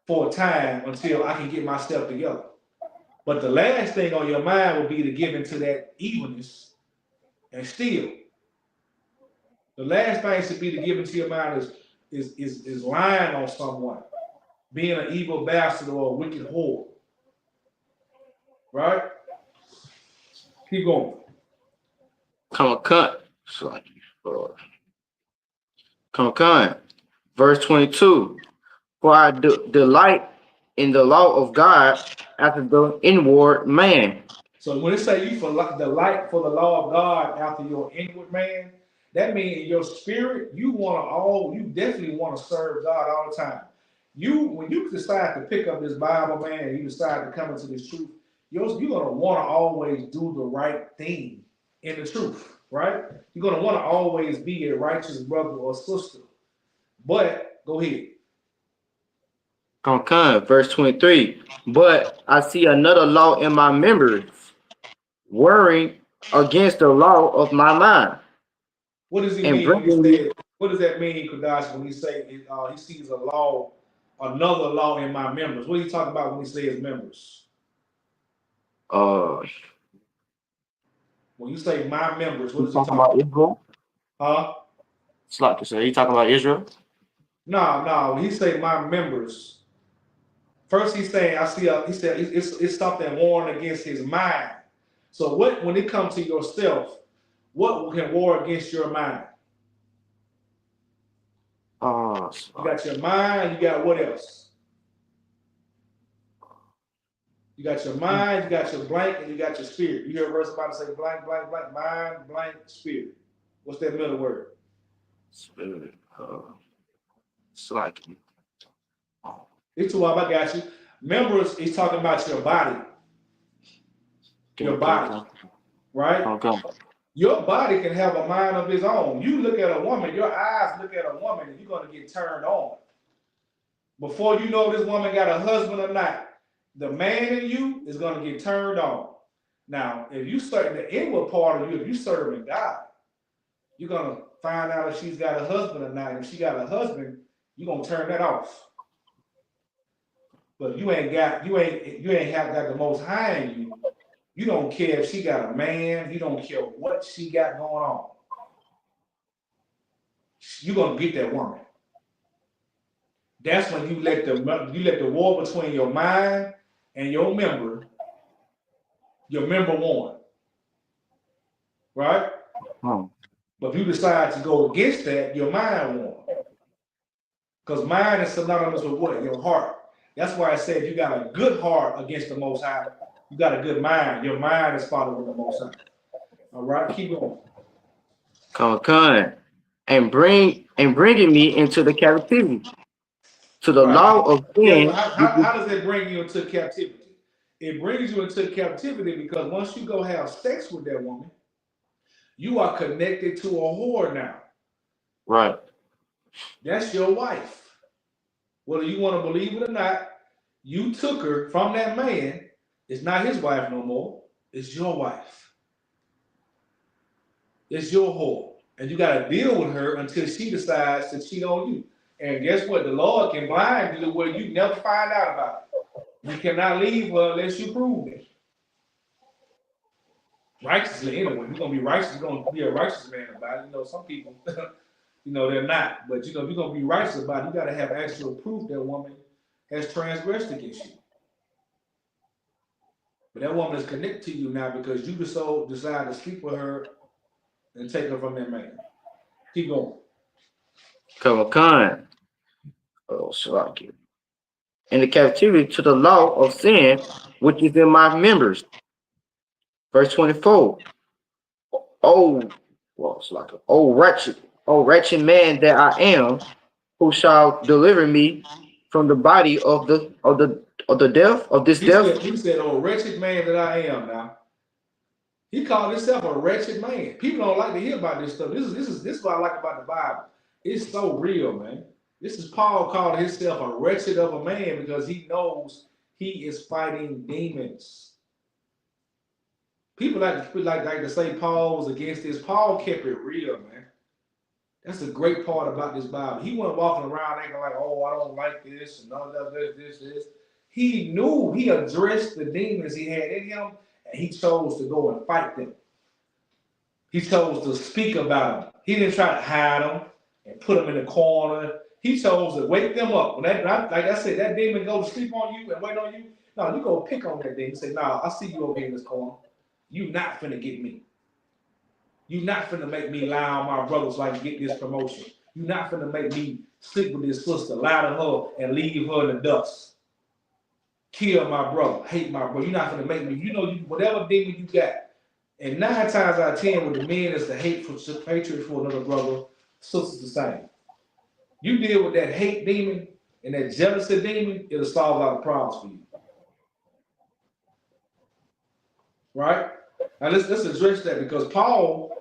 for a time until I can get myself together. But the last thing on your mind will be to give into that evilness and steal. The last thing should be to give into your mind is lying on someone, being an evil bastard or a wicked whore. Right? Keep going. Come on, cut. It's like, uh, come on, verse 22. For I delight in the law of God after the inward man. So when it say you for the light for the law of God after your inward man, that means in your spirit you definitely want to serve God all the time. You when you decide to pick up this Bible, man, and you decide to come into this truth, you're gonna want to always do the right thing in the truth, right? You're gonna want to always be a righteous brother or sister. But go ahead. Come on, verse 23. But I see another law in my members, warring against the law of my mind, What does he and mean when he bringing me, says? What does that mean, Kadash, when he say he sees a law, another law in my members? What are you talking about when he says members? uh, When you say my members, what he's is he talking talking about about? Israel. Huh? It's like to say, he talking about Israel. No, no. When he say my members, first he's saying I see a. He said it's something warring against his mind. So what when it comes to yourself, what can war against your mind? You Sorry. got your mind. You got what else? You got your mind, you got your blank, and you got your spirit. You hear a verse about to say blank, blank, blank, mind, blank, spirit. What's that middle word? Spirit. It's like, It's two I got you. Members, he's talking about your body. Your body, come right? on, come. Your body can have a mind of its own. You look at a woman, your eyes look at a woman, and you're gonna get turned on. Before you know this woman got a husband or not, the man in you is gonna get turned on. Now, if you serve the inward part of you, if you serving God, you're gonna find out if she's got a husband or not. If she got a husband, you're gonna turn that off. But you ain't have got the most high in you. You don't care if she got a man, you don't care what she got going on. You're gonna get that woman. That's when you let the war between your mind and your member won, right? Oh, But if you decide to go against that, your mind won. Because mind is synonymous with what? Your heart. That's why I said you got a good heart against the Most High. You got a good mind. Your mind is following the Most High. All right, keep going. come, and bringing me into the captivity to the Right. law of Guess what? sin, How, which how, is how does it bring you into captivity? It brings you into captivity because once you go have sex with that woman, you are connected to a whore now. right. That's your wife. Whether you want to believe it or not, you took her from that man. It's not his wife no more. It's your wife. It's your whore. And you got to deal with her until she decides to cheat on you. And guess what? The Lord can blind you to where you never find out about it. You cannot leave her unless you prove it. Righteously, anyway. You're going to be righteous. You're going to be a righteous man about it. Some people, they're not. But, if you're going to be righteous about it, you got to have actual proof that woman has transgressed against you. But that woman is connected to you now because you decide to sleep with her and take her from that man. Keep going. Come. Oh, Salaki. In the captivity to the law of sin, which is in my members. Verse 24. Oh, well, Salaki. Oh wretched man that I am, who shall deliver me from the body of the death of this He death? said, he said, oh, wretched man that I am now. He called himself a wretched man. People don't like to hear about this stuff. This is what I like about the Bible. It's so real, man. This is Paul called himself a wretched of a man because he knows he is fighting demons. People like to say Paul was against this. Paul kept it real, man. That's the great part about this Bible. He wasn't walking around acting like, oh, I don't like this and none of this. He knew he addressed the demons he had in him, and he chose to go and fight them. He chose to speak about them. He didn't try to hide them and put them in the corner. He chose to wake them up. When like I said, that demon go to sleep on you and wait on you. No, you go pick on that demon and say, no, I see you over here in this corner. You not finna get me. You not finna make me lie on my brothers like get this promotion. You not finna make me sleep with this sister, lie to her, and leave her in the dust. Kill my brother, hate my brother. You're not finna make me. You know, whatever demon you got. And 9 times out of 10, with the men is the hatred for another brother, sister's the same. You deal with that hate demon and that jealousy demon, it'll solve a lot of problems for you. Right? Now let's address that because Paul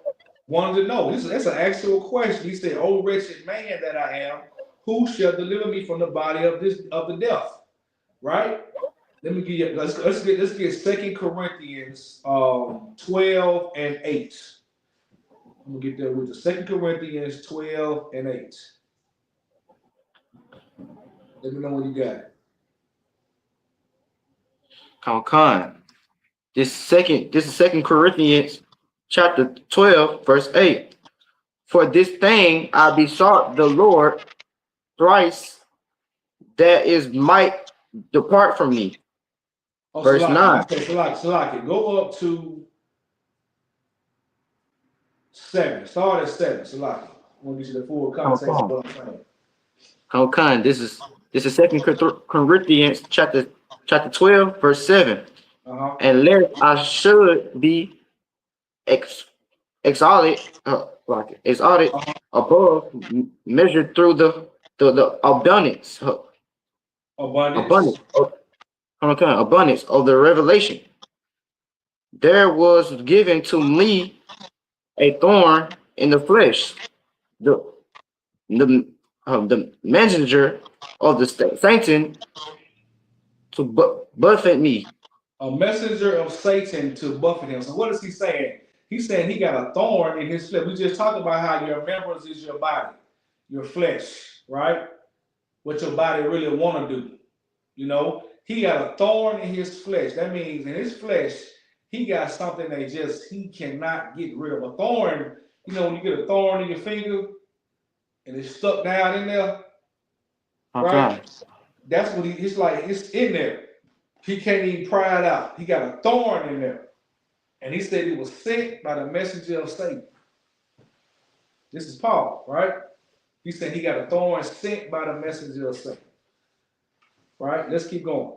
wanted to know. That's an actual question. He said, "O wretched man that I am, who shall deliver me from the body of the death?" Right? Let me give you. Let's get 2 Corinthians 12 and 8. I'm gonna get there with the 2 Corinthians 12 and 8. Let me know when you got it. Con. This is Second Corinthians chapter 12, verse 8. For this thing I besought the Lord thrice, that is might depart from me. Oh, Verse Salaki. 9. Okay, Salaki. Go up to 7. Start at 7, Salaki. I want to get you the full context of what I'm saying. Con. This is Second Corinthians chapter 12, verse 7. And lest I should be exalted above measure through the abundance of the revelation. There was given to me a thorn in the flesh, the messenger of the Satan to buffet me. A messenger of Satan to buffet him. So what is he saying? He's saying he got a thorn in his flesh. We just talked about how your members is your body, your flesh, right? What your body really want to do. You know, he got a thorn in his flesh. That means in his flesh, he got something that he cannot get rid of. A thorn, you know, when you get a thorn in your finger and it's stuck down in there, right? That's what he's like, it's in there. He can't even pry it out. He got a thorn in there. And he said he was sent by the messenger of Satan. This is Paul, right? He said he got a thorn sent by the messenger of Satan. Right? Let's keep going.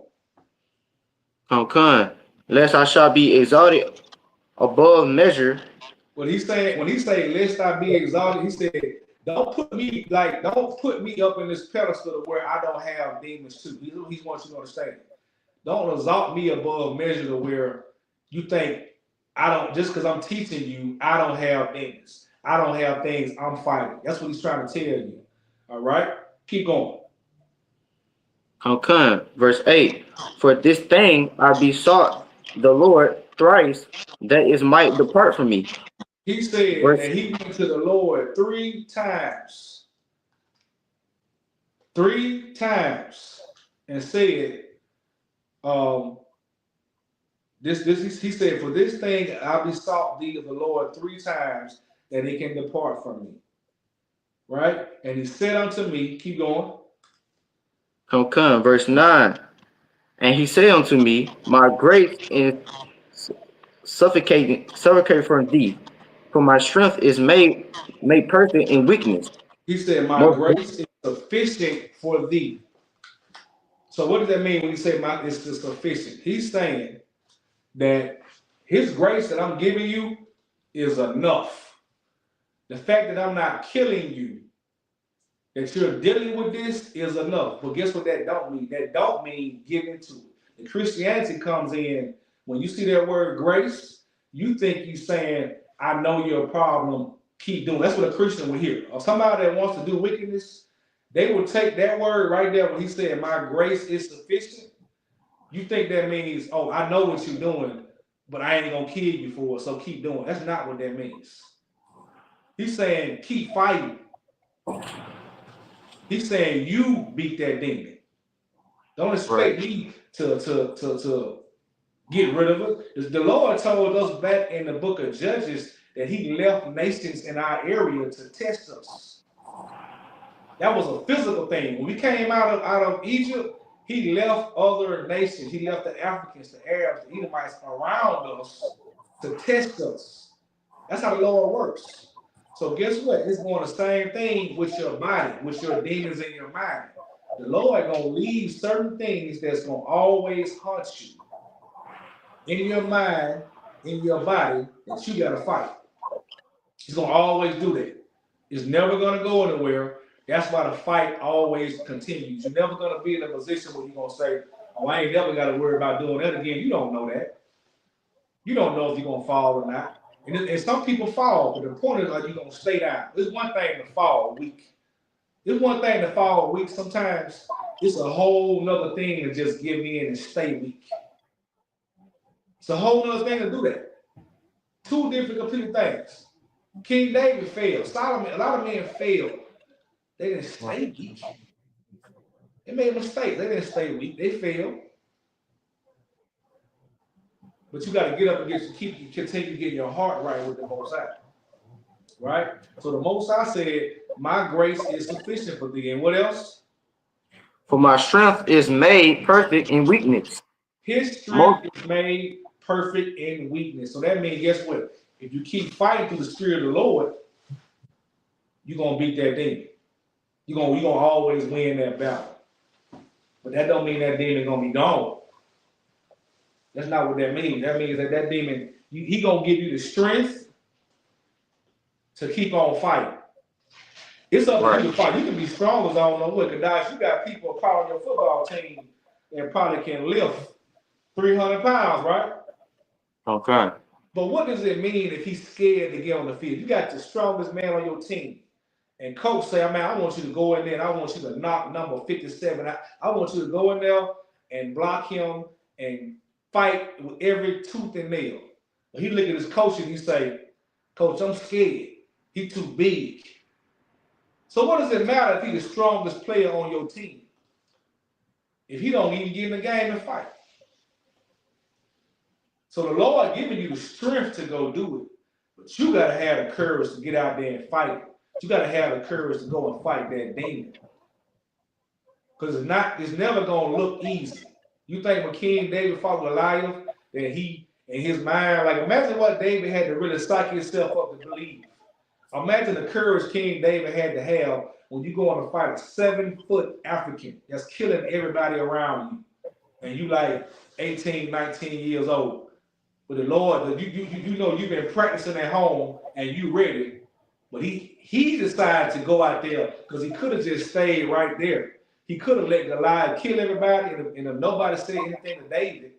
Lest I shall be exalted above measure. When he said, lest I be exalted, he said, don't put me up in this pedestal where I don't have demons too. He wants you to understand. Don't exalt me above measure to where you think I don't, just because I'm teaching you, I don't have demons. I don't have things I'm fighting. That's what he's trying to tell you. All right? Keep going. Verse 8. For this thing I besought the Lord thrice, that it might depart from me. He said that he went to the Lord 3 times. 3 times. And said, he said, for this thing I besought thee of the Lord 3 times that it can depart from me. Right? And he said unto me, keep going. Verse 9. And he said unto me, my grace is suffocating from thee, for my strength is made perfect in weakness. He said, my grace is sufficient for thee. So what does that mean when he say it's sufficient? He's saying that his grace that I'm giving you is enough. The fact that I'm not killing you, that you're dealing with this is enough. But guess what that don't mean? That don't mean giving to it. And Christianity comes in, when you see that word grace, You think you saying, I know your problem, keep doing. That's what a Christian would hear. Or somebody that wants to do wickedness, they will take that word right there when he said, my grace is sufficient. You think that means, oh, I know what you're doing, but I ain't gonna kill you for it, so keep doing. That's not what that means. He's saying keep fighting. He's saying you beat that demon. Don't expect Right. me to get rid of it. The Lord told us back in the book of Judges that he left nations in our area to test us. That was a physical thing. When we came out of Egypt, he left other nations. He left the Africans, the Arabs, the Edomites around us to test us. That's how the Lord works. So guess what? It's going the same thing with your body, with your demons in your mind. The Lord gonna leave certain things that's gonna always haunt you in your mind, in your body, that you gotta fight. He's gonna always do that. It's never gonna go anywhere. That's why the fight always continues. You're never gonna be in a position where you're gonna say, "Oh, I ain't never got to worry about doing that again." You don't know that. You don't know if you're gonna fall or not. And some people fall, but the point is, are you gonna stay down? It's one thing to fall weak. It's one thing to fall weak. Sometimes it's a whole nother thing to just give in and stay weak. It's a whole nother thing to do that. Two different complete things. King David failed. Solomon, a lot of men failed. They didn't stay weak. They made mistakes. They didn't stay weak. They failed. But you got to get up and continue getting your heart right with the Most High. Right? So the Most High said, my grace is sufficient for thee. And what else? For my strength is made perfect in weakness. His Most, strength is made perfect in weakness. So that means, guess what? If you keep fighting through the Spirit of the Lord, you're going to beat that demon. You're gonna always win that battle. But that don't mean that demon gonna be gone. That's not what that means. That means that demon, he gonna give you the strength to keep on fighting. It's up to you right. to fight. You can be strong as I don't know what. Cause you got people calling your football team that probably can lift 300 pounds, right? Okay. But what does it mean if he's scared to get on the field? You got the strongest man on your team. And coach say, man, I want you to go in there and I want you to knock number 57 out. I want you to go in there and block him and fight with every tooth and nail. But he look at his coach and he say, Coach, I'm scared. He too big. So what does it matter if he's the strongest player on your team? If he don't even get in the game and fight. So the Lord giving you the strength to go do it. But you got to have the courage to get out there and fight it. You got to have the courage to go and fight that demon. Because it's never gonna look easy. You think when King David fought Goliath, that he in his mind, like imagine what David had to really psych himself up to believe. Imagine the courage King David had to have when you go on to fight a 7-foot African that's killing everybody around you. And you like 18, 19 years old. But the Lord, you know you've been practicing at home and you ready. But he decided to go out there because he could have just stayed right there. He could have let Goliath kill everybody, and if nobody said anything to David,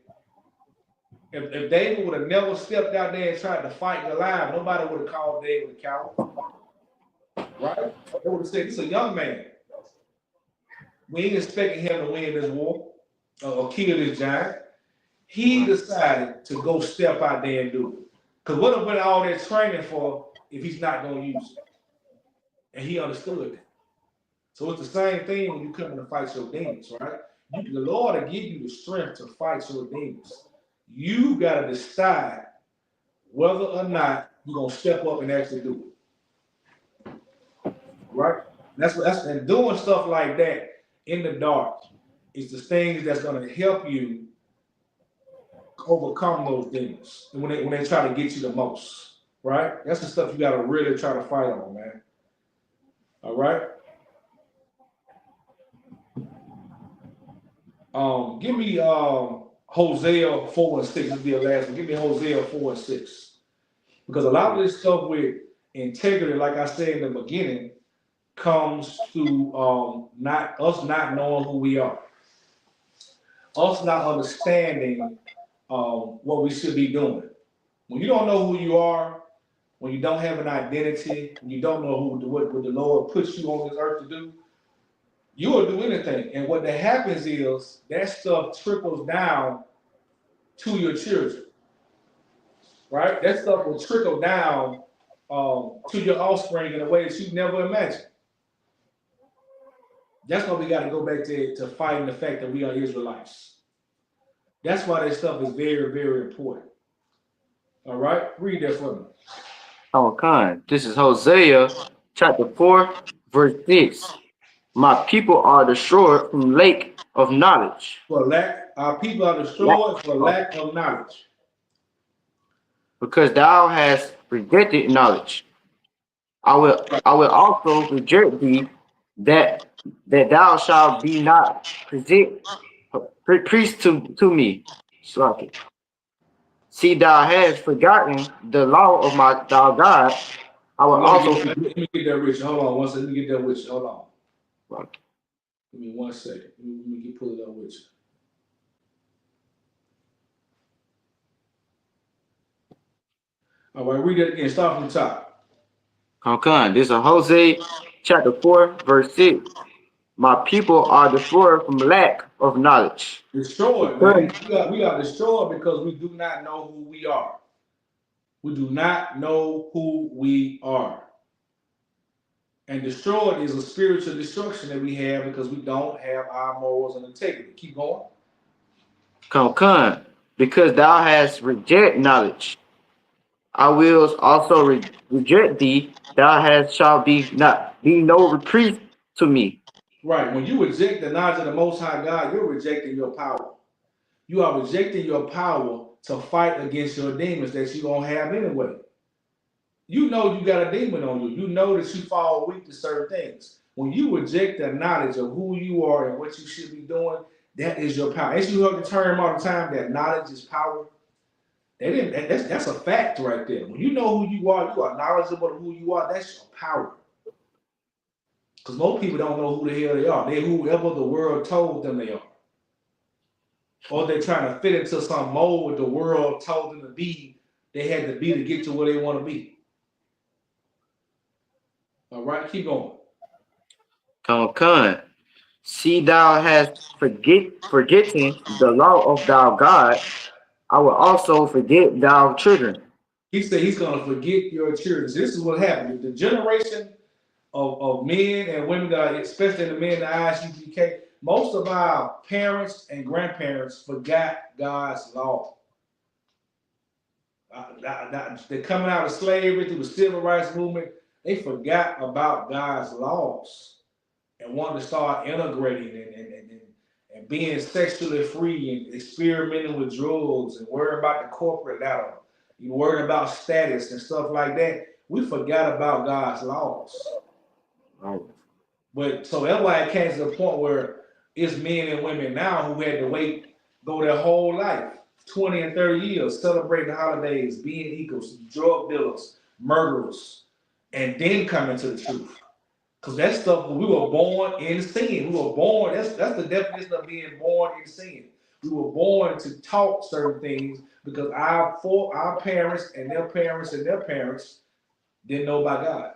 if David would have never stepped out there and tried to fight Goliath, nobody would have called David a coward, right? They would have said, "This is a young man. We ain't expecting him to win this war or kill this giant." He decided to go step out there and do it. Because what went all that training for if he's not going to use it? And he understood that. So it's the same thing when you come in to fight your demons, right? The Lord will give you the strength to fight your demons. You got to decide whether or not you're going to step up and actually do it, right? And doing stuff like that in the dark is the things that's going to help you overcome those demons. And when they try to get you the most, right? That's the stuff you got to really try to fight on, man. All right. Give me Hosea 4 and 6. This will be the last one. Give me Hosea 4 and 6. Because a lot of this stuff with integrity, like I said in the beginning, comes to not knowing who we are, us not understanding what we should be doing. When you don't know who you are, when you don't have an identity, when you don't know what the Lord puts you on this earth to do, you will do anything. And what that happens is that stuff trickles down to your children, right? That stuff will trickle down to your offspring in a way that you never imagined. That's why we got to go back to fighting the fact that we are Israelites. That's why that stuff is very, very important. All right, read that for me. Oh, Khan. This is Hosea chapter 4, verse 6. My people are destroyed from lake of knowledge. For lack, our people are Lack destroyed for of- lack of knowledge. Because thou hast rejected knowledge. I will also reject thee that thou shalt be not priest to me. Slack. See, thou hast forgotten the law of my thou God. I will Well, let me also get that, forget. let me get that rich. Hold on one second. Let me get that with you. Hold on. Slack. Give me 1 second. Let me pull it up with you. All right, read that again. Start from the top. Come. This is Hosea chapter 4, verse 6. My people are destroyed from lack of knowledge. Destroyed, Because man. We are destroyed because we do not know who we are. We do not know who we are. And destroyed is a spiritual destruction that we have because we don't have our morals and integrity. Keep going. because thou hast rejected knowledge, I will also reject thee. Thou hast shall be no reprieve to me. Right. When you reject the knowledge of the Most High God, you're rejecting your power. You are rejecting your power to fight against your demons that you don't have anyway. You know you got a demon on you. You know that you fall weak to certain things. When you reject the knowledge of who you are and what you should be doing, that is your power. As you heard the term all the time, that knowledge is power. That's a fact right there. When you know who you are knowledgeable of who you are, that's your power. Because most people don't know who the hell they are. They're whoever the world told them they are. Or they're trying to fit into some mold the world told them to be, they had to be to get to where they want to be. All right, keep going. Come. See, thou hast forgetting the law of thou God. I will also forget thou children. He said he's going to forget your children. This is what happened. The generation of men and women, that especially the men in the ISUPK, most of our parents and grandparents forgot God's law. They're coming out of slavery through the civil rights movement. They forgot about God's laws and wanted to start integrating and being sexually free and experimenting with drugs and worrying about the corporate ladder. You worrying about status and stuff like that. We forgot about God's laws. Right. But so that's why it came to the point where it's men and women now who had to wait, go their whole life, 20 and 30 years, celebrating the holidays, being equals, drug dealers, murderers, and then coming to the truth. Because that stuff, we were born in sin. We were born, that's the definition of being born in sin. We were born to talk certain things because our parents and their parents and their parents didn't know about God.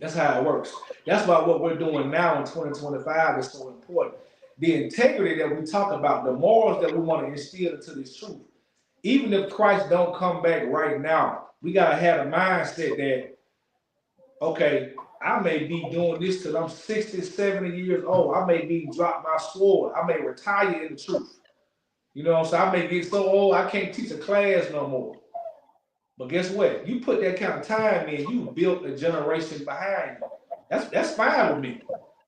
That's how it works. That's why what we're doing now in 2025 is so important. The integrity that we talk about, the morals that we want to instill into this truth. Even if Christ don't come back right now, we gotta have a mindset that, okay, I may be doing this till I'm 60, 70 years old. I may be drop my sword. I may retire in the truth. You know what I'm saying? I may get so old I can't teach a class no more. But guess what? You put that kind of time in, you built a generation behind you. That's fine with me.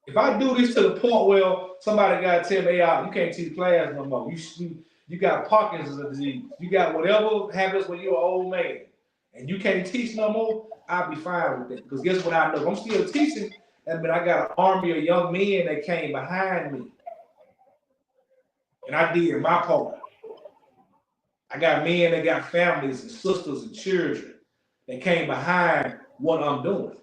If I do this to the point where somebody got to tell me, hey, you can't teach class no more. You got Parkinson's disease. You got whatever happens when you're an old man, and you can't teach no more. I'll be fine with it because guess what I know? If I'm still teaching, that means I got an army of young men that came behind me, and I did my part. I got men that got families and sisters and children that came behind what I'm doing.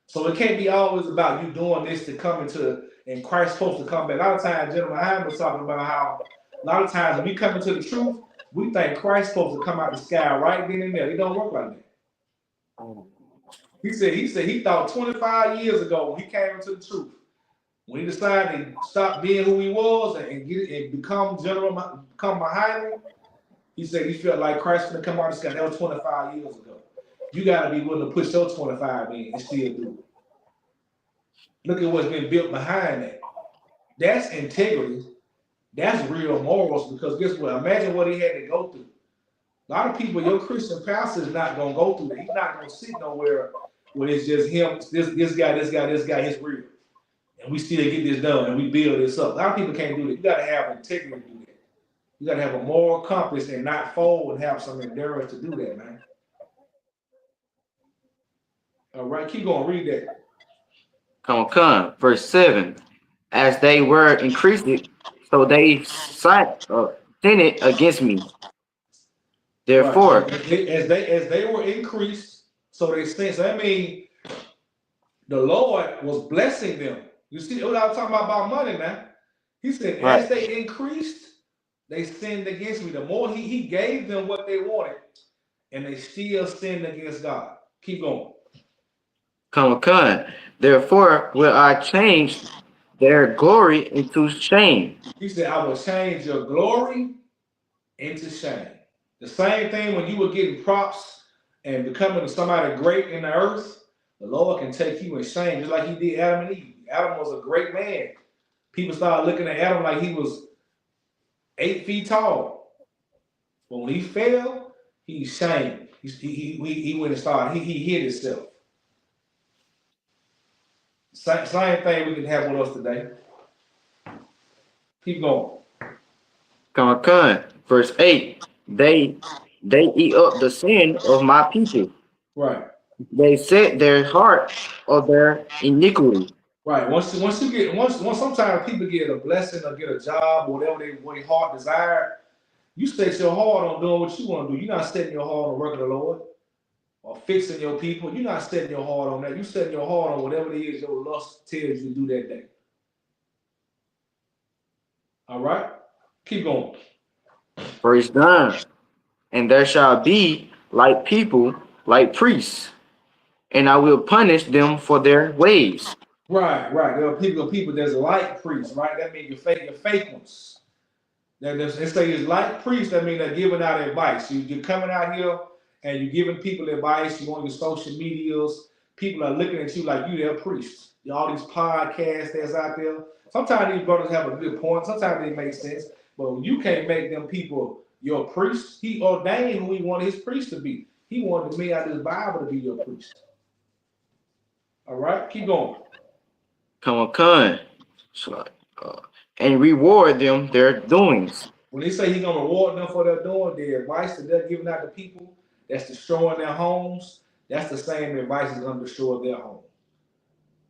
So it can't be always about you doing this to come into, and Christ's supposed to come back. A lot of times, Gentleman Hyman was talking about how a lot of times when we come into the truth, We think Christ's supposed to come out the sky right then and there. It don't work like that. He said he thought 25 years ago when he came into the truth, when he decided to stop being who he was and get and become behind him, he said he felt like Christ gonna come out of the sky. That was 25 years ago. You gotta be willing to push your 25 in and still do it. Look at what's been built behind that. That's integrity. That's real morals because guess what? Imagine what he had to go through. A lot of people, your Christian pastor is not gonna go through that. He's not gonna sit nowhere where it's just him, this guy, his real. And we still get this done and we build this up. A lot of people can't do that. You gotta have integrity to do that. You gotta have a moral compass and not fold and have some endurance to do that, man. All right, keep going, read that. Come. Verse 7. As they were increased, so they sinned against me. Right. Therefore, As they were increased, so they sinned. So that means the Lord was blessing them. You see what I was talking about money, man? He said, as right. they increased, they sinned against me. The more he gave them what they wanted, and they still sinned against God. Keep going. Come. Therefore will I change their glory into shame. He said, I will change your glory into shame. The same thing when you were getting props and becoming somebody great in the earth, the Lord can take you in shame, just like he did Adam and Eve. Adam was a great man. People started looking at Adam like he was 8 feet tall. But when he fell, he's shamed. He went and started, he hid himself. Same thing we can have with us today. Keep going. Come. Verse 8. They eat up the sin of my people. Right. They set their heart of their iniquity. Right. Once sometimes people get a blessing or get a job or whatever they heart desire, you set your heart on doing what you want to do. You're not setting your heart on working the Lord or fixing your people. You're not setting your heart on that. You're setting your heart on whatever it is your lust tells you to do that day. All right? Keep going. Verse 9. And there shall be like people, like priests, and I will punish them for their ways. Right. There are people there's like priests, right? That means your fake ones. They say it's like priests, that means they're giving out advice. You're coming out here and you're giving people advice. You on your social medias. People are looking at you like you their priest. All these podcasts that's out there. Sometimes these brothers have a good point. Sometimes they make sense. But you can't make them people your priest. He ordained who he wanted his priest to be. He wanted me out of his Bible to be your priest. All right? Keep going. Come. So, and reward them their doings. When they say he's gonna reward them for their doing, the advice that they're giving out to people that's destroying their homes, that's the same advice that's gonna destroy their home.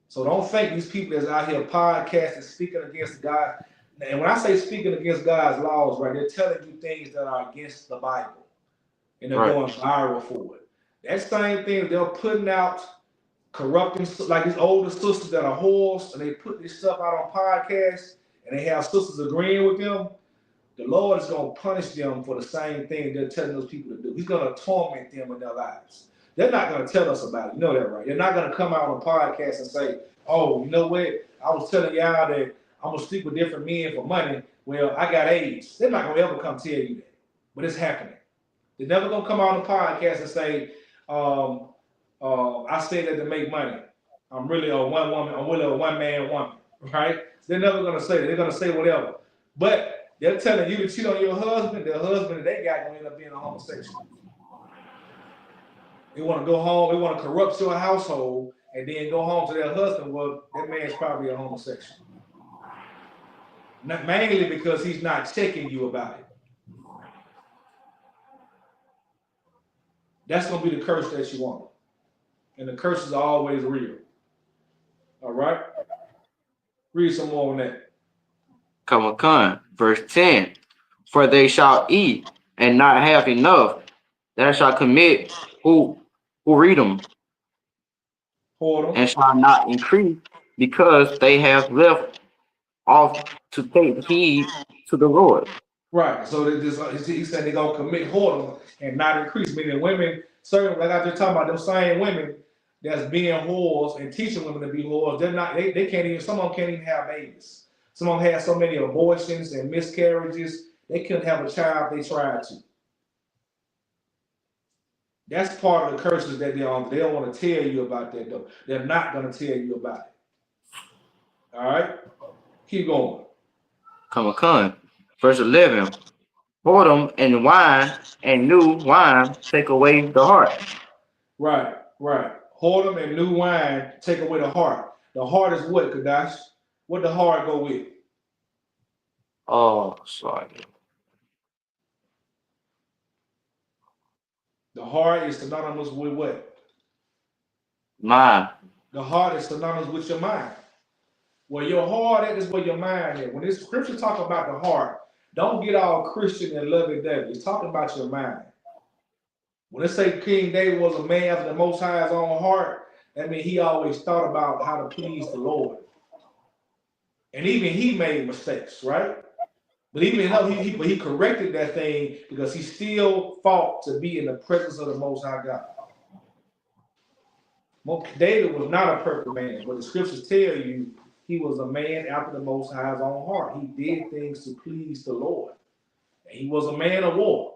So don't think these people that's out here podcasting, speaking against God. And when I say speaking against God's laws, right, they're telling you things that are against the Bible, and they're Right. going viral for it. That same thing they're putting out, corrupting like these older sisters that are whores, and they put this stuff out on podcasts, and they have sisters agreeing with them. The Lord is going to punish them for the same thing they're telling those people to do. He's going to torment them in their lives. They're not going to tell us about it. You know that, right? They're not going to come out on a podcast and say, oh, you know what? I was telling y'all that I'm going to sleep with different men for money. Well, I got AIDS. They're not going to ever come tell you that. But it's happening. They're never going to come out on a podcast and say, I say that to make money. I'm really a one-man woman, right? They're never going to say that. They're going to say whatever. But they're telling you to cheat on your husband. The husband that they got going to end up being a homosexual. They want to go home. They want to corrupt your household and then go home to their husband. Well, that man's probably a homosexual. Not mainly because he's not checking you about it. That's going to be the curse that you want. And the curses are always real. All right? Read some more on that. Come. Verse 10. For they shall eat and not have enough. That shall commit who read them and shall not increase because they have left off to take heed to the Lord. Right. So he said they're gonna commit whoredom and not increase. Meaning women, certain like I just talking about them same women that's being whores and teaching women to be whores, they're not they can't even some of them can't even have babies. Some of them have so many abortions and miscarriages, they couldn't have a child if they tried to. That's part of the curses that they don't want to tell you about that though. They're not gonna tell you about it. All right? Keep going. Come. Verse 11. Whoredom and wine and new wine take away the heart. Right, right. Whoredom and new wine take away the heart. The heart is what, Kadash? What the heart go with? Oh, sorry. The heart is synonymous with what? Mind. The heart is synonymous with your mind. Where your heart at is where your mind is. When this scripture talk about the heart, don't get all Christian and lovey dovey. It's talking about your mind. When it say King David was a man after the Most High's own heart, that means he always thought about how to please the Lord. And even he made mistakes, right? But even though he corrected that thing because he still fought to be in the presence of the Most High God. David was not a perfect man, but the scriptures tell you he was a man after the Most High's own heart. He did things to please the Lord. And he was a man of war.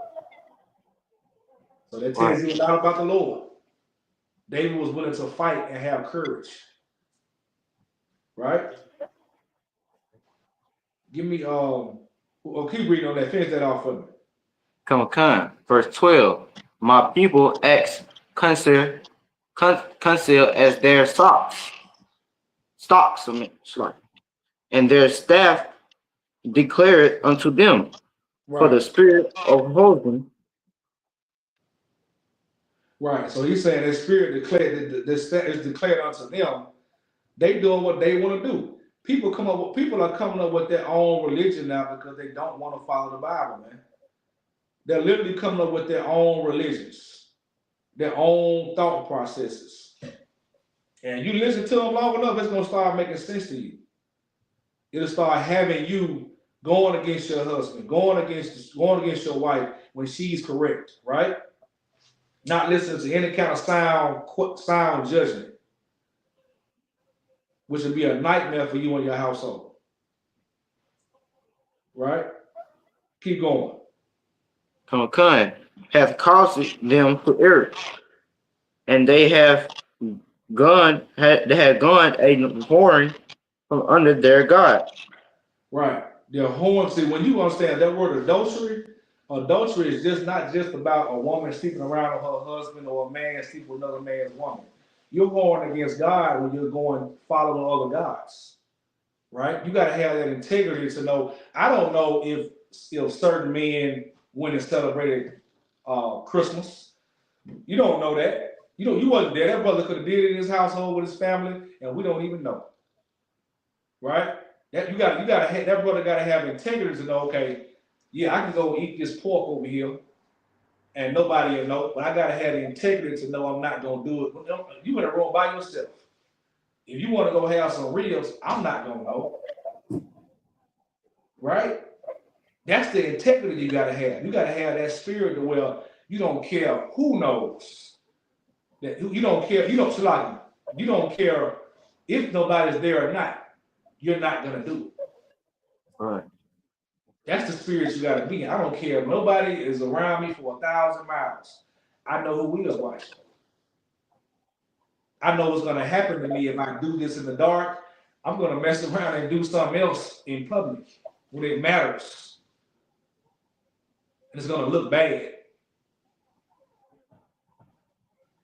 So that tells you a lot about the Lord. David was willing to fight and have courage. Right? Give me keep reading on that. Finish that off for me. Come. Verse 12. My people acts conceal as their stocks, sorry, and their staff declare it unto them. Right. For the spirit of wisdom. Right. So he's saying the spirit declared is declared unto them. They doing what they want to do. People are coming up with their own religion now because they don't want to follow the Bible, man. They're literally coming up with their own religions, their own thought processes. And you listen to them long enough, it's gonna start making sense to you. It'll start having you going against your husband, going against your wife when she's correct, right? Not listening to any kind of sound judgment, which would be a nightmare for you and your household. Right? Keep going. Come, have caused them to err, and they have gone a whoring from under their God. Right. They're whoring. See, when you understand that word adultery is just not just about a woman sleeping around with her husband or a man sleeping with another man's woman. You're whoring against God when you're going following other gods. Right? You got to have that integrity to know. I don't know if certain men went and celebrated Christmas. You don't know that. You wasn't there. That brother could have did it in his household with his family, and we don't even know. Right? That that brother got to have integrity to know. Okay, yeah, I can go eat this pork over here, and nobody will know. But I got to have the integrity to know I'm not gonna do it. You in a room by yourself. If you want to go have some ribs, I'm not gonna know. Right? That's the integrity you gotta have. You gotta have that spirit to where you don't care who knows. That you don't care. You don't care if nobody's there or not. You're not gonna do it. Right. That's the spirit you gotta be in. I don't care if nobody is around me for 1,000 miles. I know who is watching. I know what's gonna happen to me if I do this in the dark. I'm gonna mess around and do something else in public when it matters. And it's gonna look bad.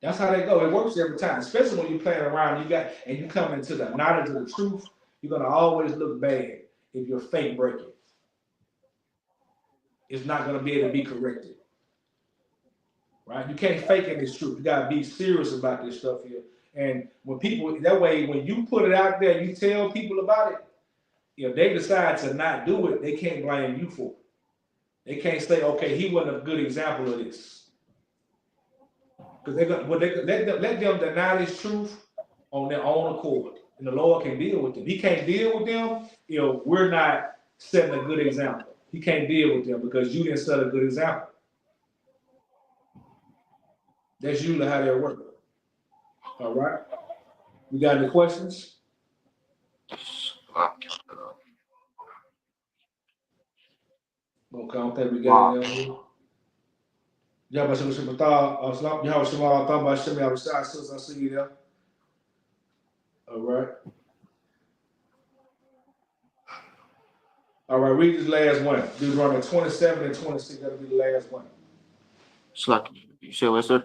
That's how they go. It works every time, especially when you're playing around. You come into the knowledge of the truth. You're gonna always look bad if you're fake breaking. It's not gonna be able to be corrected, right? You can't fake in this truth. You gotta be serious about this stuff here. And when people that way, when you put it out there, you tell people about it. If they decide to not do it, they can't blame you for it. They can't say, okay, he wasn't a good example of this. Because let them deny this truth on their own accord. And the Lord can deal with them. He can't deal with them if we're not setting a good example. He can't deal with them because you didn't set a good example. That's usually how they work. All right. You got any questions? Okay, I don't think we got any. Yeah, but some thought, you have some thought about some of the I see you there. All right. All right, read this last one. Deuteronomy 27 and 26. That'll be the last one. Slack. You say what, sir?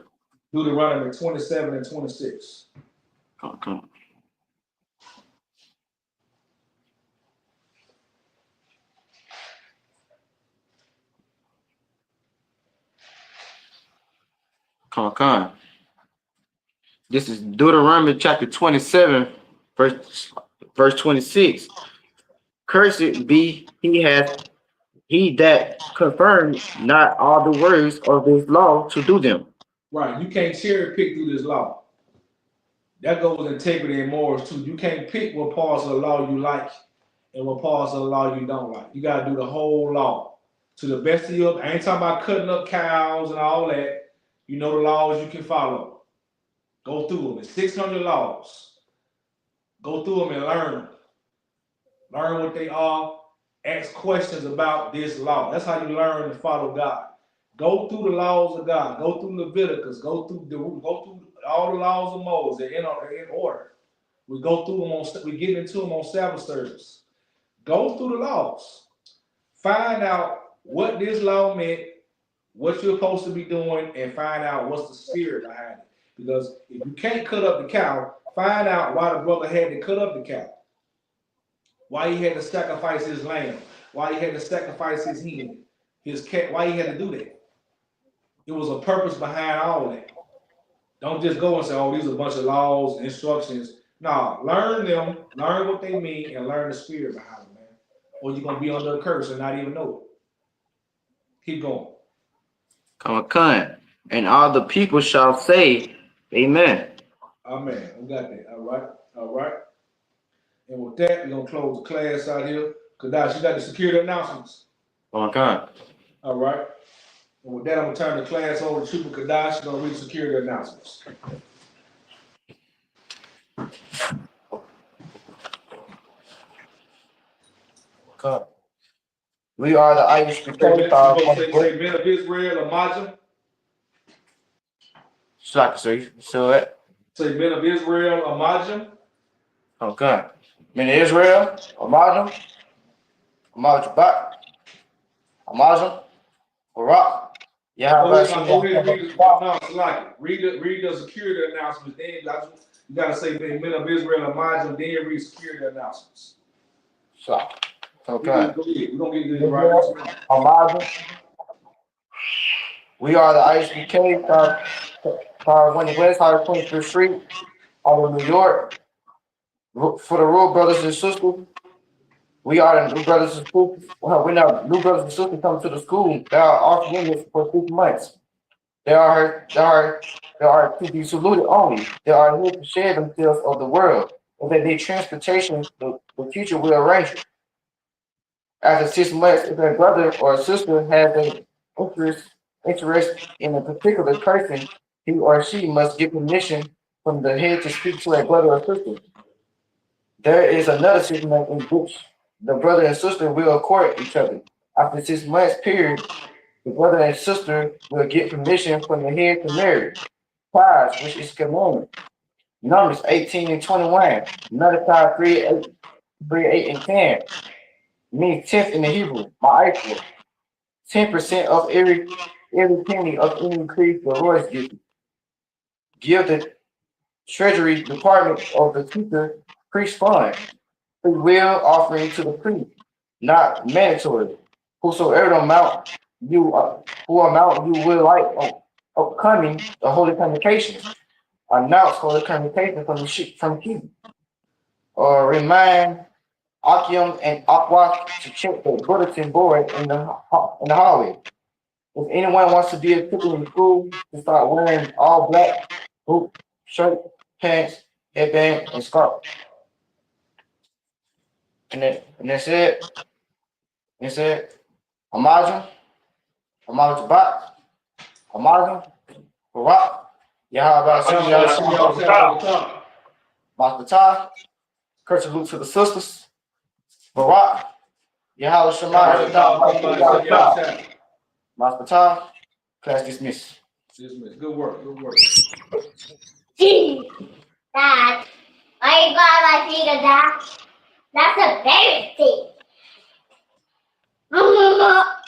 Deuteronomy 27 and 26. Come. Come. This is Deuteronomy chapter 27, verse 26. Cursed be he that confirmed not all the words of this law to do them. Right. You can't cherry pick through this law. That goes with integrity and morals too. You can't pick what parts of the law you like and what parts of the law you don't like. You gotta do the whole law to the best of your. I ain't talking about cutting up cows and all that. You know the laws you can follow. Go through them. It's 600 laws. Go through them and learn them. Learn what they are. Ask questions about this law. That's how you learn to follow God. Go through the laws of God. Go through Leviticus. Go through all the laws of Moses. They're in order. We go through them we get into them on Sabbath service. Go through the laws. Find out what this law meant, what you're supposed to be doing, and find out what's the spirit behind it. Because if you can't cut up the cow, find out why the brother had to cut up the cow. Why he had to sacrifice his lamb, why he had to sacrifice his hen, his cat, why he had to do that. It was a purpose behind all that. Don't just go and say, oh, these are a bunch of laws and instructions. No, learn them, learn what they mean, and learn the spirit behind them, man. Or you're going to be under a curse and not even know it. Keep going. Come. And all the people shall say, Amen. Amen. We got that. All right. And with that, we're going to close the class out here. Kadash, you got the security announcements. Come. All right. And with that, I'm going to turn the class over to Isupk Kadash. He's going to read security announcements. Come. We are the Isupk Say men of Israel, Amajim. Slack, sir. So it. Say men of Israel, Amajim. Okay. Men of Israel, Amajim, Amajim, Amajim, Barak. Yeah, Go ahead, read the security announcements. Then you got to say men of Israel, Amajim. Then you read security announcements. Slack. Okay. We're going to get it right. Amajim. We are the Isupk 1 West 25th Street, out of New York. For the real brothers and sisters, we are the new brothers and sisters. Well, we're not new brothers and sisters coming to the school. They are off limits for 6 months. They are to be saluted only. They are here to share themselves of the world, and that their transportation, the future will arrange it. After 6 months, if a brother or a sister has an interest in a particular person, he or she must get permission from the head to speak to a brother or sister. There is another 6 months in which the brother and sister will court each other. After 6 months period, the brother and sister will get permission from the head to marry. Tithes, which is commandment. Numbers 18 and 21. Malachi 3, 8 and 10. Means tenth in the Hebrew, ma'afor. 10% of every penny of any increase the Lord gives. Give the Treasury Department of the teacher priest fund. Free will offering to the priest, not mandatory. Whosoever amount you will like upcoming the holy convocations. Announce holy convocation from Q. Or remind Akim and Aqua to check the bulletin board in the hallway. If anyone wants to be a pupil in school, to start wearing all black boot, shirt, pants, headband, and scarf. And that's it. That's it. Amazon, Amazon Bat, Amazon, Barak, Yahweh Maspatah, curse salute to the sisters, Barak, Yahweh Shemai, Maspatah, class dismissed. Good work. Good work. Gee, Dad, why you got my finger, Dad? That's a very thing.